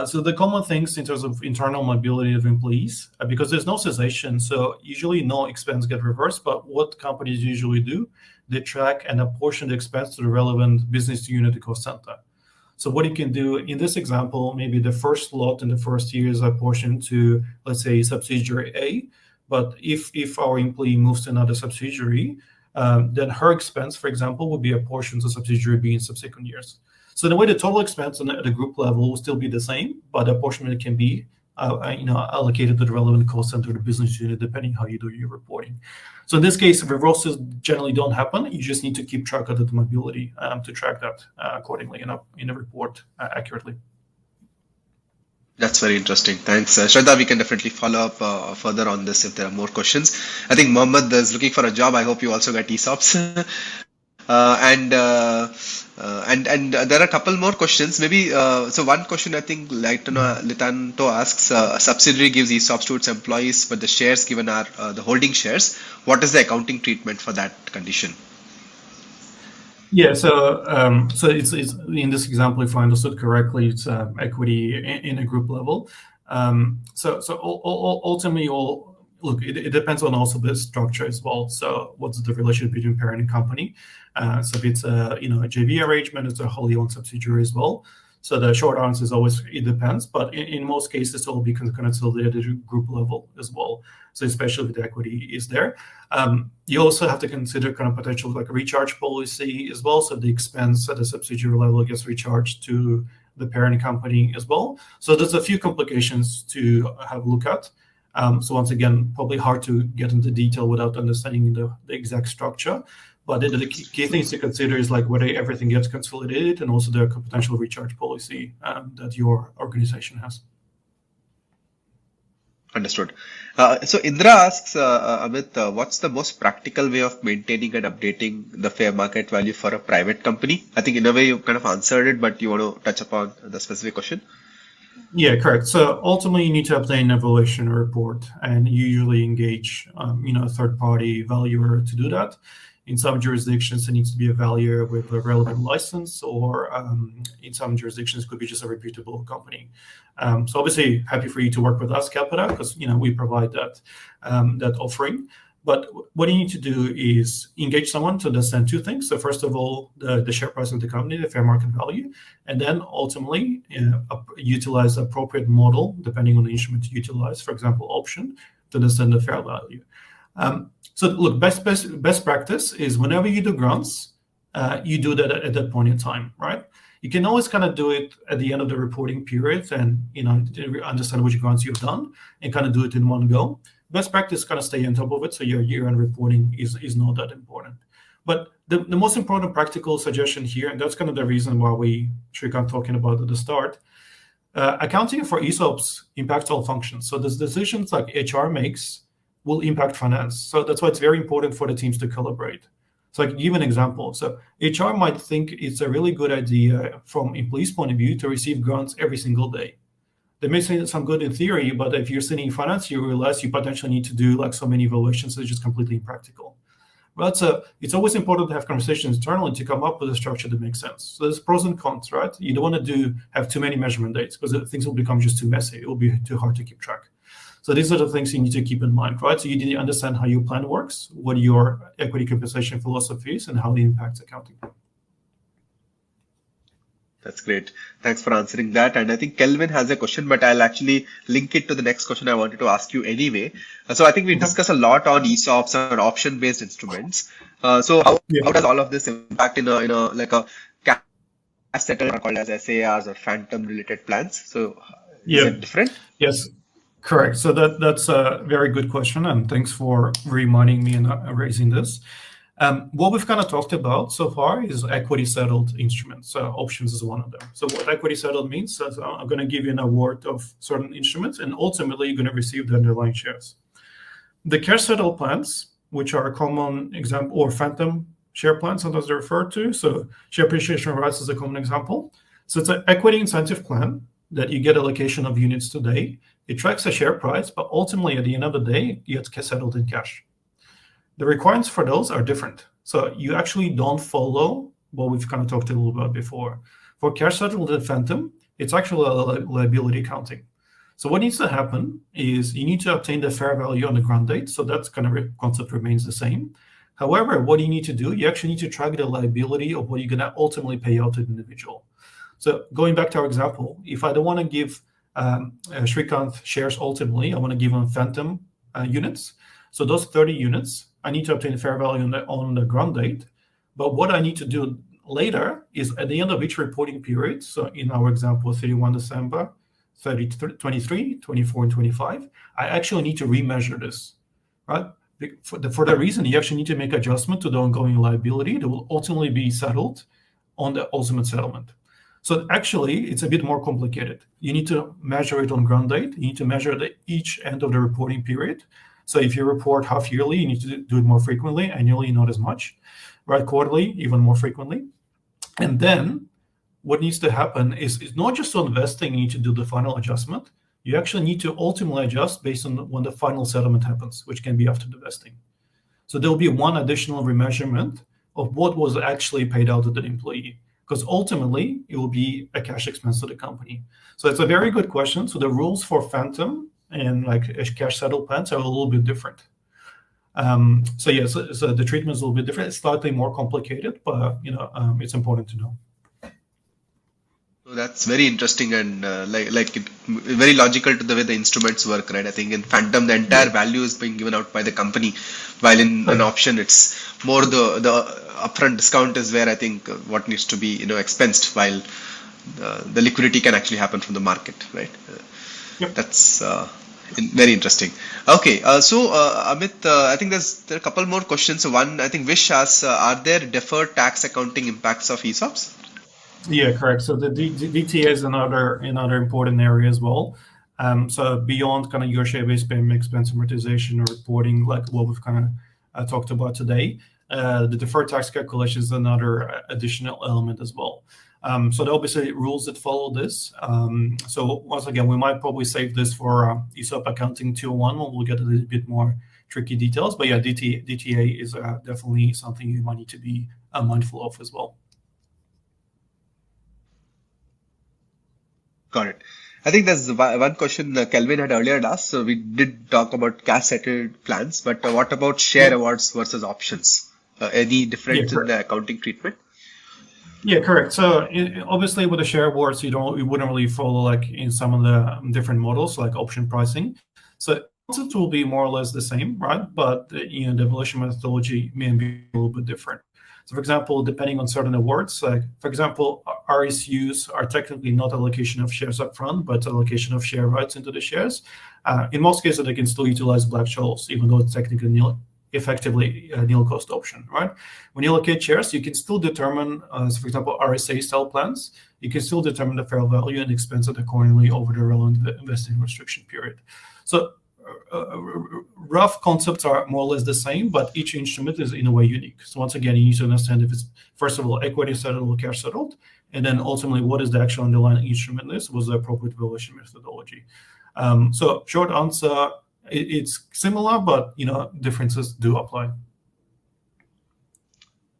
Speaker 2: So the common things in terms of internal mobility of employees, because there's no cessation, so usually no expense get reversed. But what companies usually do, they track and apportion the expense to the relevant business unit cost center. So what you can do in this example, maybe the first lot in the first year is apportioned to, let's say, subsidiary A. But if our employee moves to another subsidiary, then her expense, for example, would be apportioned to subsidiary B in subsequent years. So in a way, the total expense at the group level will still be the same, but the apportionment can be allocated to the relevant cost center, the business unit, depending how you do your reporting. So in this case, reversals generally don't happen. You just need to keep track of the mobility to track that accordingly in a report accurately.
Speaker 1: That's very interesting. Thanks. Shraddha, we can definitely follow up further on this if there are more questions. I think Mohammed is looking for a job. I hope you also got ESOPs. And there are a couple more questions. Maybe so one question I think Litanto asks: a subsidiary gives ESOPs to its employees, but the shares given are the holding shares. What is the accounting treatment for that condition?
Speaker 2: Yeah, so it's in this example, if I understood correctly, it's equity in a group level. So ultimately, look, it depends on also the structure as well. So what's the relationship between parent and company? So if it's a JV arrangement, it's a wholly owned subsidiary as well. So the short answer is always it depends, but in most cases it will be consolidated at group level as well. So especially if the equity is there, you also have to consider kind of potential like recharge policy as well. So the expense at the subsidiary level gets recharged to the parent company as well. So there's a few complications to have a look at. So once again, probably hard to get into detail without understanding the exact structure. But the key things to consider is like whether everything gets consolidated and also the potential recharge policy that your organization has.
Speaker 1: Understood. So Indra asks, Amit, what's the most practical way of maintaining and updating the fair market value for a private company? I think in a way you kind of answered it, but you want to touch upon the specific question?
Speaker 2: Yeah, correct. So ultimately, you need to obtain a valuation report, and you usually engage, a third-party valuer to do that. In some jurisdictions, it needs to be a valuer with a relevant license, or in some jurisdictions, it could be just a reputable company. So obviously, happy for you to work with us, Qapita, because we provide that offering. But what you need to do is engage someone to understand two things. So first of all, the share price of the company, the fair market value, and then ultimately utilize appropriate model depending on the instrument you utilize, for example, option, to understand the fair value. So look, best practice is whenever you do grants, you do that at that point in time, right? You can always kind of do it at the end of the reporting period and understand which grants you've done and kind of do it in one go. Best practice kind of stay on top of it, so your year-end reporting is not that important. But the most important practical suggestion here, and that's kind of the reason why we Shrikant talking about at the start, accounting for ESOPs impacts all functions. So the decisions like HR makes will impact finance. So that's why it's very important for the teams to collaborate. So I can give an example. So HR might think it's a really good idea from employees' point of view to receive grants every single day. They may sound good in theory, but if you're sitting in finance, you realize you potentially need to do like so many evaluations, so it's just completely impractical. Right? So it's always important to have conversations internally to come up with a structure that makes sense. So there's pros and cons, right? You don't want to have too many measurement dates because things will become just too messy. It will be too hard to keep track. So these are the things you need to keep in mind, right? So you need to understand how your plan works, what your equity compensation philosophy is, and how it impacts accounting.
Speaker 1: That's great. Thanks for answering that. And I think Kelvin has a question, but I'll actually link it to the next question I wanted to ask you anyway. So I think we discussed a lot on ESOPs and option-based instruments. So how does all of this impact in a like a cash settled called as SARs or phantom-related plans? So is it different?
Speaker 2: Yes, correct. So that's a very good question, and thanks for reminding me and raising this. What we've kind of talked about so far is equity settled instruments. So options is one of them. So what equity settled means is I'm going to give you an award of certain instruments, and ultimately you're going to receive the underlying shares. The cash settled plans, which are a common example, or phantom share plans, sometimes they're referred to. So share appreciation rights is a common example. So it's an equity incentive plan that you get allocation of units today. It tracks a share price, but ultimately at the end of the day, it gets settled in cash. The requirements for those are different. So you actually don't follow what we've kind of talked a little about before. For cash settled and phantom, it's actually a liability accounting. So what needs to happen is you need to obtain the fair value on the grant date. So that's kind of concept remains the same. However, what you need to do, you actually need to track the liability of what you're going to ultimately pay out to the individual. So going back to our example, if I don't want to give Srikanth shares ultimately, I want to give him phantom units. So those 30 units, I need to obtain fair value on the grant date. But what I need to do later is at the end of each reporting period, so in our example, 31 December, 23, 24, and 25, I actually need to remeasure this, right? For that reason, you actually need to make adjustment to the ongoing liability that will ultimately be settled on the ultimate settlement. So actually, it's a bit more complicated. You need to measure it on grant date. You need to measure each end of the reporting period. So if you report half yearly, you need to do it more frequently. Annually, not as much, right? Quarterly, even more frequently. And then what needs to happen is not just on vesting, you need to do the final adjustment. You actually need to ultimately adjust based on when the final settlement happens, which can be after the vesting. So there'll be one additional remeasurement of what was actually paid out to the employee, because ultimately it will be a cash expense to the company. So it's a very good question. So the rules for phantom and like cash settled plans are a little bit different. So the treatment is a little bit different. It's slightly more complicated, but it's important to know.
Speaker 1: So that's very interesting and very logical to the way the instruments work, right? I think in phantom, the entire value is being given out by the company, while in an option, it's more the upfront discount is where I think what needs to be expensed, while the liquidity can actually happen from the market, right?
Speaker 2: Yep.
Speaker 1: That's very interesting. Okay, so Amit, I think there are a couple more questions. So one, I think Vish asks, are there deferred tax accounting impacts of ESOPs?
Speaker 2: Yeah, correct. So the DTA is another important area as well. So beyond kind of your share-based payment expense amortization or reporting, like what we've kind of talked about today, the deferred tax calculation is another additional element as well. So there are obviously rules that follow this. So once again, we might probably save this for ESOP Accounting 201 when we'll get a little bit more tricky details. But yeah, DTA is definitely something you might need to be mindful of as well.
Speaker 1: Got it. I think there's one question Kelvin had earlier asked. So we did talk about cash settled plans, but what about share awards versus options? Any difference in the accounting treatment?
Speaker 2: Yeah, correct. So obviously with the share awards, you wouldn't really follow like in some of the different models like option pricing. So concept will be more or less the same, right? But the evaluation methodology may be a little bit different. So for example, depending on certain awards, like for example, RSUs are technically not allocation of shares upfront, but allocation of share rights into the shares. In most cases, they can still utilize Black Scholes, even though it's technically effectively a nil cost option, right? When you allocate shares, you can still determine, so for example, RSA style plans, you can still determine the fair value and expense it accordingly over the relevant vesting restriction period. So rough concepts are more or less the same, but each instrument is in a way unique. So once again, you need to understand if it's, first of all, equity settled or cash settled, and then ultimately what is the actual underlying instrument is, was the appropriate valuation methodology. So short answer, it's similar, but differences do apply.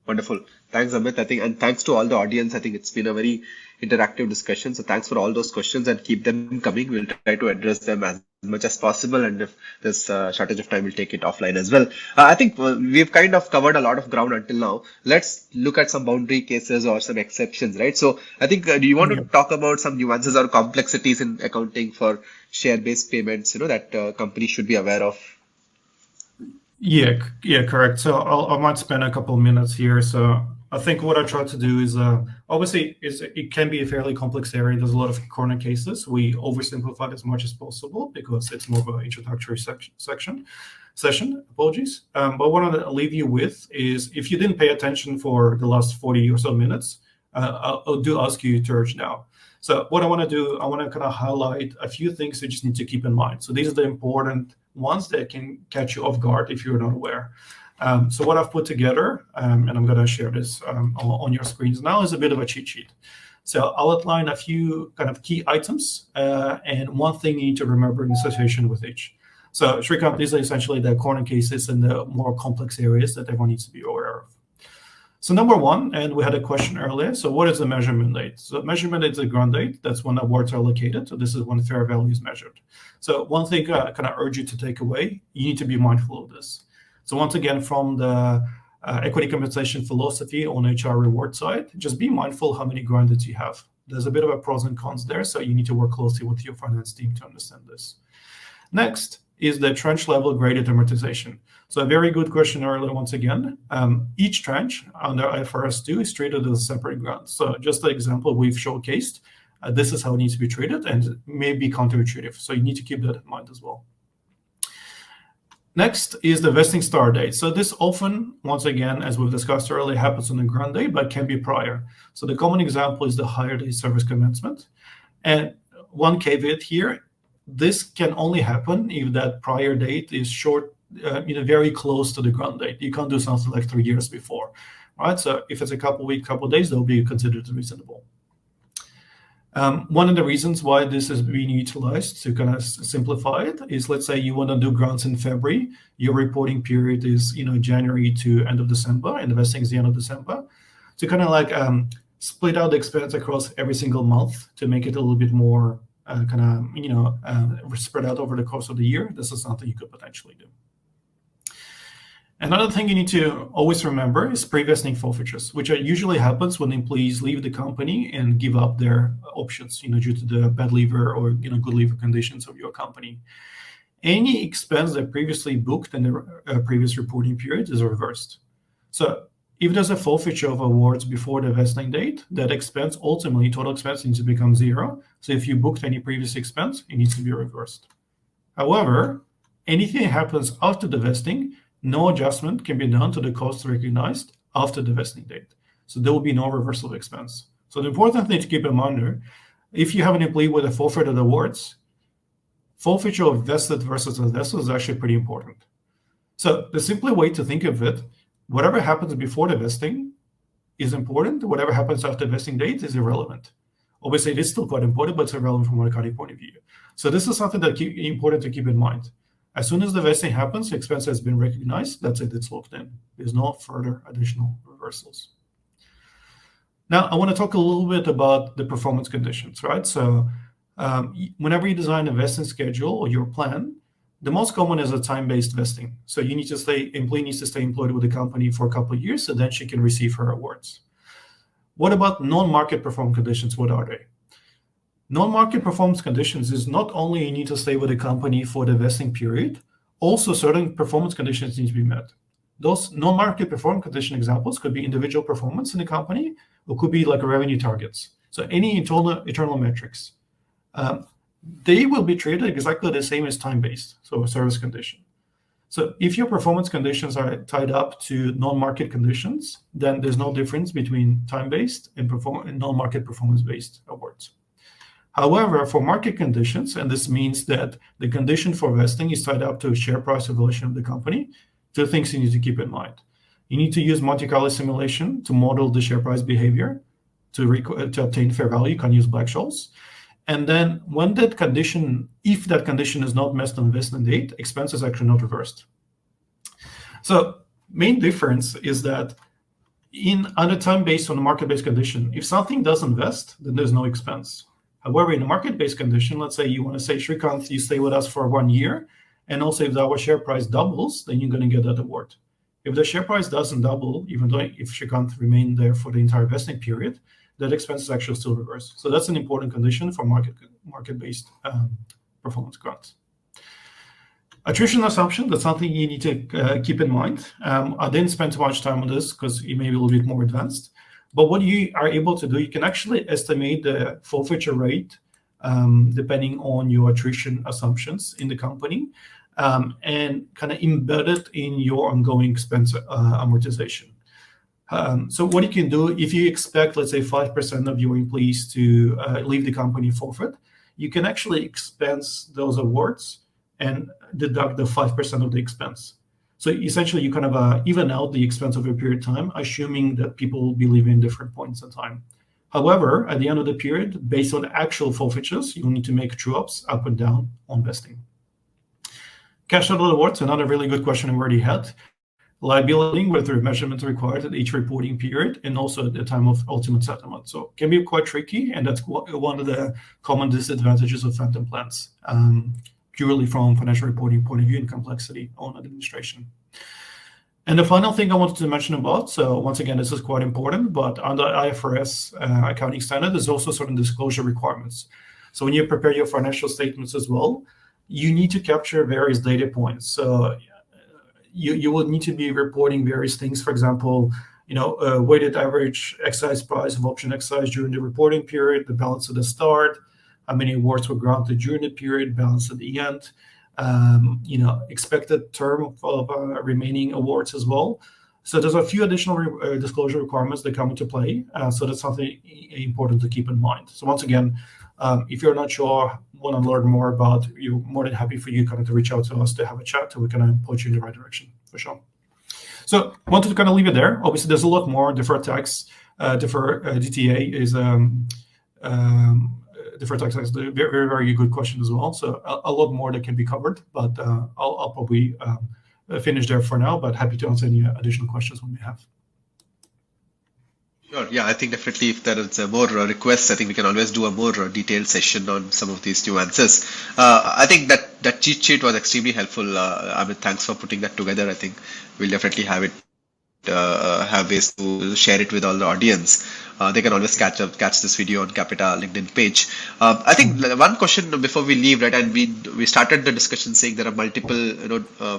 Speaker 1: Wonderful. Thanks, Amit. I think, and thanks to all the audience. I think it's been a very interactive discussion. So thanks for all those questions and keep them coming. We'll try to address them as much as possible. And if there's a shortage of time, we'll take it offline as well. I think we've kind of covered a lot of ground until now. Let's look at some boundary cases or some exceptions, right? So I think, do you want to talk about some nuances or complexities in accounting for share-based payments, that companies should be aware of?
Speaker 2: Yeah, correct. So I might spend a couple of minutes here. So I think what I try to do is, obviously, it can be a fairly complex area. There's a lot of corner cases. We oversimplify it as much as possible because it's more of an introductory session. Apologies. But what I'll leave you with is, if you didn't pay attention for the last 40 or so minutes, I'll do ask you to urge now. So what I want to do, I want to kind of highlight a few things you just need to keep in mind. So these are the important ones that can catch you off guard if you're not aware. So what I've put together, and I'm going to share this on your screens now, is a bit of a cheat sheet. So I'll outline a few kind of key items and one thing you need to remember in association with each. So Srikanth, these are essentially the corner cases and the more complex areas that everyone needs to be aware of. So number one, and we had a question earlier, so what is the measurement date? So measurement date is the grant date. That's when awards are allocated. So this is when fair value is measured. So one thing I kind of urge you to take away, you need to be mindful of this. So once again, from the equity compensation philosophy on HR reward side, just be mindful how many grant dates you have. There's a bit of a pros and cons there, so you need to work closely with your finance team to understand this. Next is the tranche level graded amortization. So a very good question earlier once again. Each tranche under IFRS 2 is treated as a separate grant. So just the example we've showcased, this is how it needs to be treated, and it may be counterintuitive. So you need to keep that in mind as well. Next is the vesting start date. So this often, once again, as we've discussed earlier, happens on the grant date, but can be prior. So the common example is the hire date service commencement. And one caveat here, this can only happen if that prior date is short, very close to the grant date. You can't do something like 3 years before, right? So if it's a couple weeks, couple days, they'll be considered reasonable. One of the reasons why this is being utilized to kind of simplify it is, let's say you want to do grants in February, your reporting period is January to end of December, and the vesting is the end of December. To kind of like split out the expense across every single month to make it a little bit more spread out over the course of the year. This is something you could potentially do. Another thing you need to always remember is pre-vesting forfeitures, which usually happens when employees leave the company and give up their options, due to the bad leaver or good leaver conditions of your company. Any expense that previously booked in the previous reporting period is reversed. So if there's a forfeiture of awards before the vesting date, that expense ultimately, total expense, needs to become zero. So if you booked any previous expense, it needs to be reversed. However, anything that happens after the vesting, no adjustment can be done to the costs recognized after the vesting date. So there will be no reversal of expense. So the important thing to keep in mind here, if you have an employee with a forfeited awards, forfeiture of vested versus unvested is actually pretty important. So the simpler way to think of it, whatever happens before the vesting is important. Whatever happens after the vesting date is irrelevant. Obviously, it is still quite important, but it's irrelevant from an accounting point of view. So this is something that's important to keep in mind. As soon as the vesting happens, the expense has been recognized. That's it. It's locked in. There's no further additional reversals. Now, I want to talk a little bit about the performance conditions, right? So whenever you design a vesting schedule or your plan, the most common is a time-based vesting. So you need to employee needs to stay employed with the company for a couple of years, so then she can receive her awards. What about non-market performance conditions? What are they? Non-market performance conditions is not only you need to stay with the company for the vesting period, also certain performance conditions need to be met. Those non-market performance condition examples could be individual performance in the company, or could be like revenue targets. So any internal metrics. They will be treated exactly the same as time-based, so a service condition. So if your performance conditions are tied up to non-market conditions, then there's no difference between time-based and non-market performance-based awards. However, for market conditions, and this means that the condition for vesting is tied up to a share price evaluation of the company, two things you need to keep in mind. You need to use Monte Carlo simulation to model the share price behavior to obtain fair value. You can use Black Scholes. And then when that condition, if that condition is not met on vesting date, expense is actually not reversed. So main difference is that on a time-based on a market-based condition, if something doesn't vest, then there's no expense. However, in a market-based condition, let's say you want to say, Srikanth, you stay with us for 1 year, and also if our share price doubles, then you're going to get that award. If the share price doesn't double, even though if Srikanth remained there for the entire vesting period, that expense is actually still reversed. So that's an important condition for market-based performance grants. Attrition assumption, that's something you need to keep in mind. I didn't spend too much time on this because it may be a little bit more advanced. But what you are able to do, you can actually estimate the forfeiture rate depending on your attrition assumptions in the company and kind of embed it in your ongoing expense amortization. So what you can do, if you expect, let's say, 5% of your employees to leave the company forfeit, you can actually expense those awards and deduct the 5% of the expense. So essentially, you kind of even out the expense of a period of time, assuming that people will be leaving different points in time. However, at the end of the period, based on actual forfeitures, you'll need to make true-ups up and down on vesting. Cash settled awards, another really good question we already had. Liability with remeasurement required at each reporting period and also at the time of ultimate settlement. So it can be quite tricky, and that's one of the common disadvantages of phantom plans, purely from financial reporting point of view and complexity on administration. And the final thing I wanted to mention about, so once again, this is quite important, but under IFRS accounting standard, there's also certain disclosure requirements. So when you prepare your financial statements as well, you need to capture various data points. So you will need to be reporting various things. For example, weighted average exercise price of option exercise during the reporting period, the balance at the start, how many awards were granted during the period, balance at the end, expected term of remaining awards as well. So there's a few additional disclosure requirements that come into play. So that's something important to keep in mind. So once again, if you're not sure, want to learn more about, you're more than happy for you kind of to reach out to us to have a chat, so we can point you in the right direction for sure. So wanted to kind of leave it there. Obviously, there's a lot more. Deferred tax, DTA is deferred tax is a very, very good question as well. So a lot more that can be covered, but I'll probably finish there for now, but happy to answer any additional questions we may have.
Speaker 1: Sure. Yeah, I think definitely if there is more requests, I think we can always do a more detailed session on some of these nuances. I think that cheat sheet was extremely helpful. Amit, thanks for putting that together. I think we'll definitely have it. Have ways to share it with all the audience. They can always catch this video on Qapita LinkedIn page. I think one question before we leave, right? And we started the discussion saying there are multiple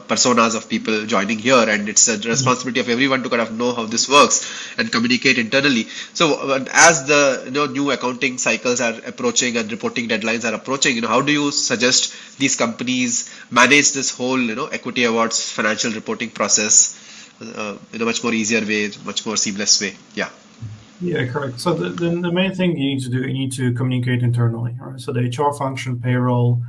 Speaker 1: personas of people joining here, and it's a responsibility of everyone to kind of know how this works and communicate internally. So as the new accounting cycles are approaching and reporting deadlines are approaching, how do you suggest these companies manage this whole equity awards financial reporting process in a much more easier way, much more seamless way?
Speaker 2: Yeah, correct. So the main thing you need to do, you need to communicate internally. Right? So the HR function, payroll,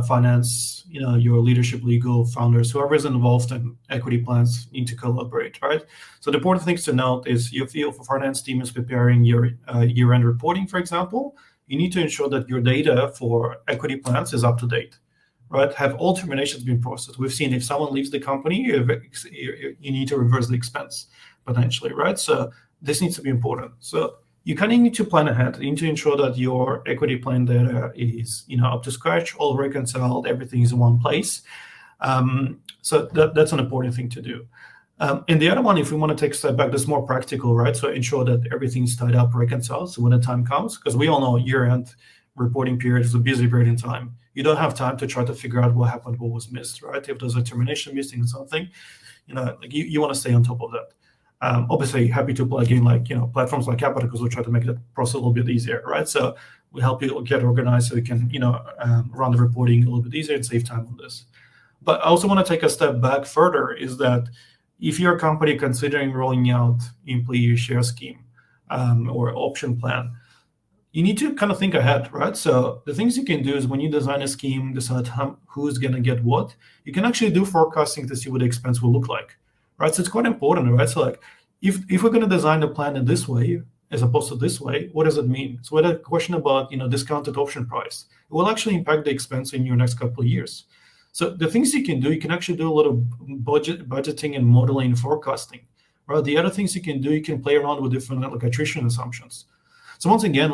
Speaker 2: finance, your leadership, legal, founders, whoever is involved in equity plans need to collaborate, right? So the important things to note is if your finance team is preparing your year-end reporting, for example, you need to ensure that your data for equity plans is up to date. Right, have all terminations been processed? We've seen if someone leaves the company, you need to reverse the expense potentially, right? So this needs to be important. So you kind of need to plan ahead. You need to ensure that your equity plan data is up to scratch, all reconciled, everything is in one place. So that's an important thing to do. And the other one, if we want to take a step back, that's more practical, right? So ensure that everything's tied up, reconciled. So when the time comes, because we all know year-end reporting period is a busy period in time. You don't have time to try to figure out what happened, what was missed, right? If there's a termination missing or something, you want to stay on top of that. Obviously, happy to plug in platforms like Qapita, because we'll try to make that process a little bit easier, right? So we help you get organized so you can run the reporting a little bit easier and save time on this. But I also want to take a step back further, is that if you're a company considering rolling out employee share scheme or option plan, you need to kind of think ahead, right? So the things you can do is when you design a scheme, decide who's going to get what, you can actually do forecasting to see what the expense will look like, right? So it's quite important, right? So if we're going to design the plan in this way as opposed to this way, what does it mean? So with a question about discounted option price, it will actually impact the expense in your next couple of years. So the things you can do, you can actually do a lot of budgeting and modeling and forecasting, right? The other things you can do, you can play around with different attrition assumptions. So once again,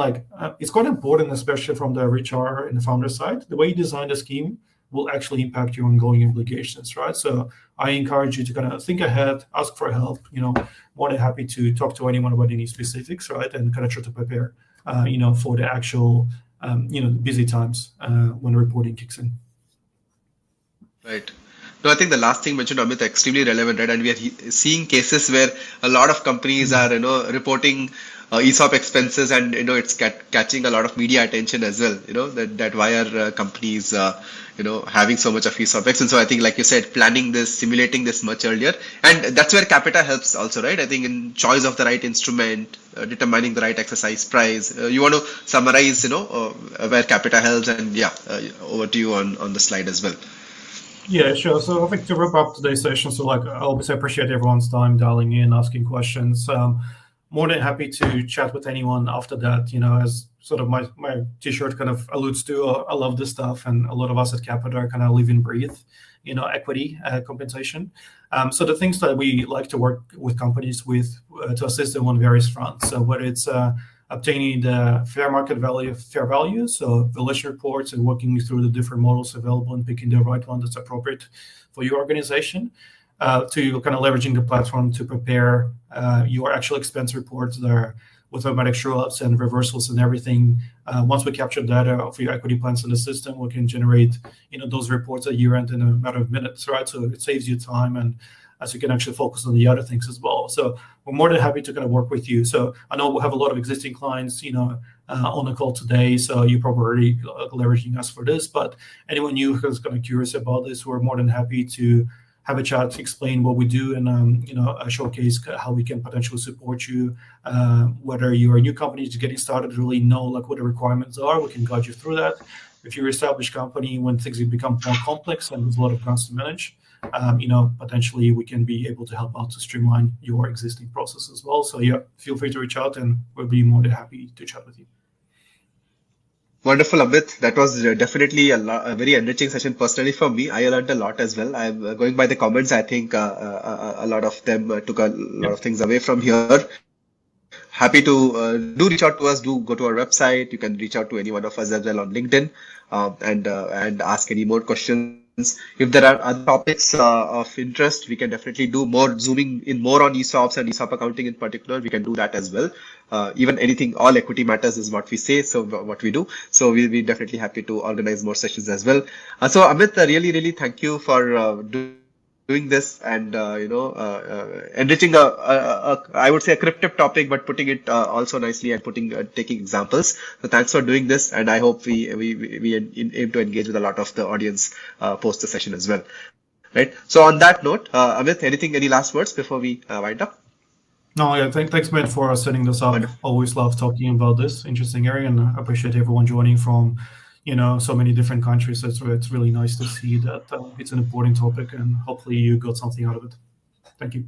Speaker 2: it's quite important, especially from the HR and the founder side, the way you design the scheme will actually impact your ongoing obligations, right? So I encourage you to kind of think ahead, ask for help, more than happy to talk to anyone about any specifics, right? And kind of try to prepare, for the actual, busy times when reporting kicks in.
Speaker 1: Right. No, I think the last thing mentioned, Amit, extremely relevant, right? And we are seeing cases where a lot of companies are, reporting ESOP expenses, and it's catching a lot of media attention as well. That why are companies having so much of ESOP expense. And so I think, like you said, planning this, simulating this much earlier, and that's where Qapita helps also, right? I think in choice of the right instrument, determining the right exercise price. You want to summarize, where Qapita helps, and over to you on the slide as well.
Speaker 2: Yeah, sure. So I think to wrap up today's session, so I obviously appreciate everyone's time dialing in, asking questions. More than happy to chat with anyone after that. As sort of my t-shirt kind of alludes to, I love this stuff, and a lot of us at Qapita kind of live and breathe, equity compensation. So the things that we like to work with companies with to assist them on various fronts. So whether it's obtaining the fair market value, fair value, so valuation reports, and working through the different models available and picking the right one that's appropriate for your organization. to kind of leveraging the platform to prepare your actual expense reports there with automatic true-ups and reversals and everything. Once we capture data of your equity plans in the system, we can generate those reports at year end in a matter of minutes, right? So it saves you time, and as you can actually focus on the other things as well. So we're more than happy to kind of work with you. So I know we have a lot of existing clients, on the call today. So you're probably already leveraging us for this. But anyone new who's kind of curious about this, we're more than happy to have a chat to explain what we do and showcase how we can potentially support you. Whether you're a new company just getting started, really know like what the requirements are, we can guide you through that. If you're an established company, when things become more complex and there's a lot of accounts to manage, potentially we can be able to help out to streamline your existing process as well. So yeah, feel free to reach out and we'll be more than happy to chat with you.
Speaker 1: Wonderful, Amit. That was definitely a very enriching session personally for me. I learned a lot as well. I'm going by the comments. I think a lot of them took a lot of things away from here. Happy to do reach out to us. Do go to our website. You can reach out to any one of us as well on LinkedIn and ask any more questions. If there are other topics of interest, we can definitely do more zooming in more on ESOPs and ESOP accounting in particular. We can do that as well. Even anything, all equity matters is what we say. So what we do. So we'll be definitely happy to organize more sessions as well. So Amit, really thank you for doing this and enriching I would say a cryptic topic, but putting it also nicely and taking examples. So thanks for doing this, and I hope we aim to engage with a lot of the audience post the session as well. Right. So on that note, Amit, any last words before we wind up?
Speaker 2: No, yeah, thanks, Matt, for setting this up. Wonderful. Always love talking about this interesting area, and I appreciate everyone joining from so many different countries. So it's really nice to see that it's an important topic, and hopefully you got something out of it. Thank you.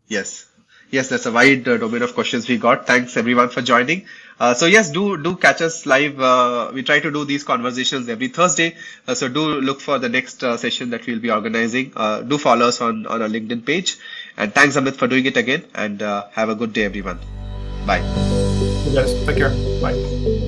Speaker 1: Yes, that's a wide domain of questions we got. Thanks everyone for joining. So yes, do catch us live. We try to do these conversations every Thursday. So do look for the next session that we'll be organizing. Do follow us on our LinkedIn page. And thanks, Amit, for doing it again. And have a good day, everyone. Bye.
Speaker 2: You guys, take care. Bye.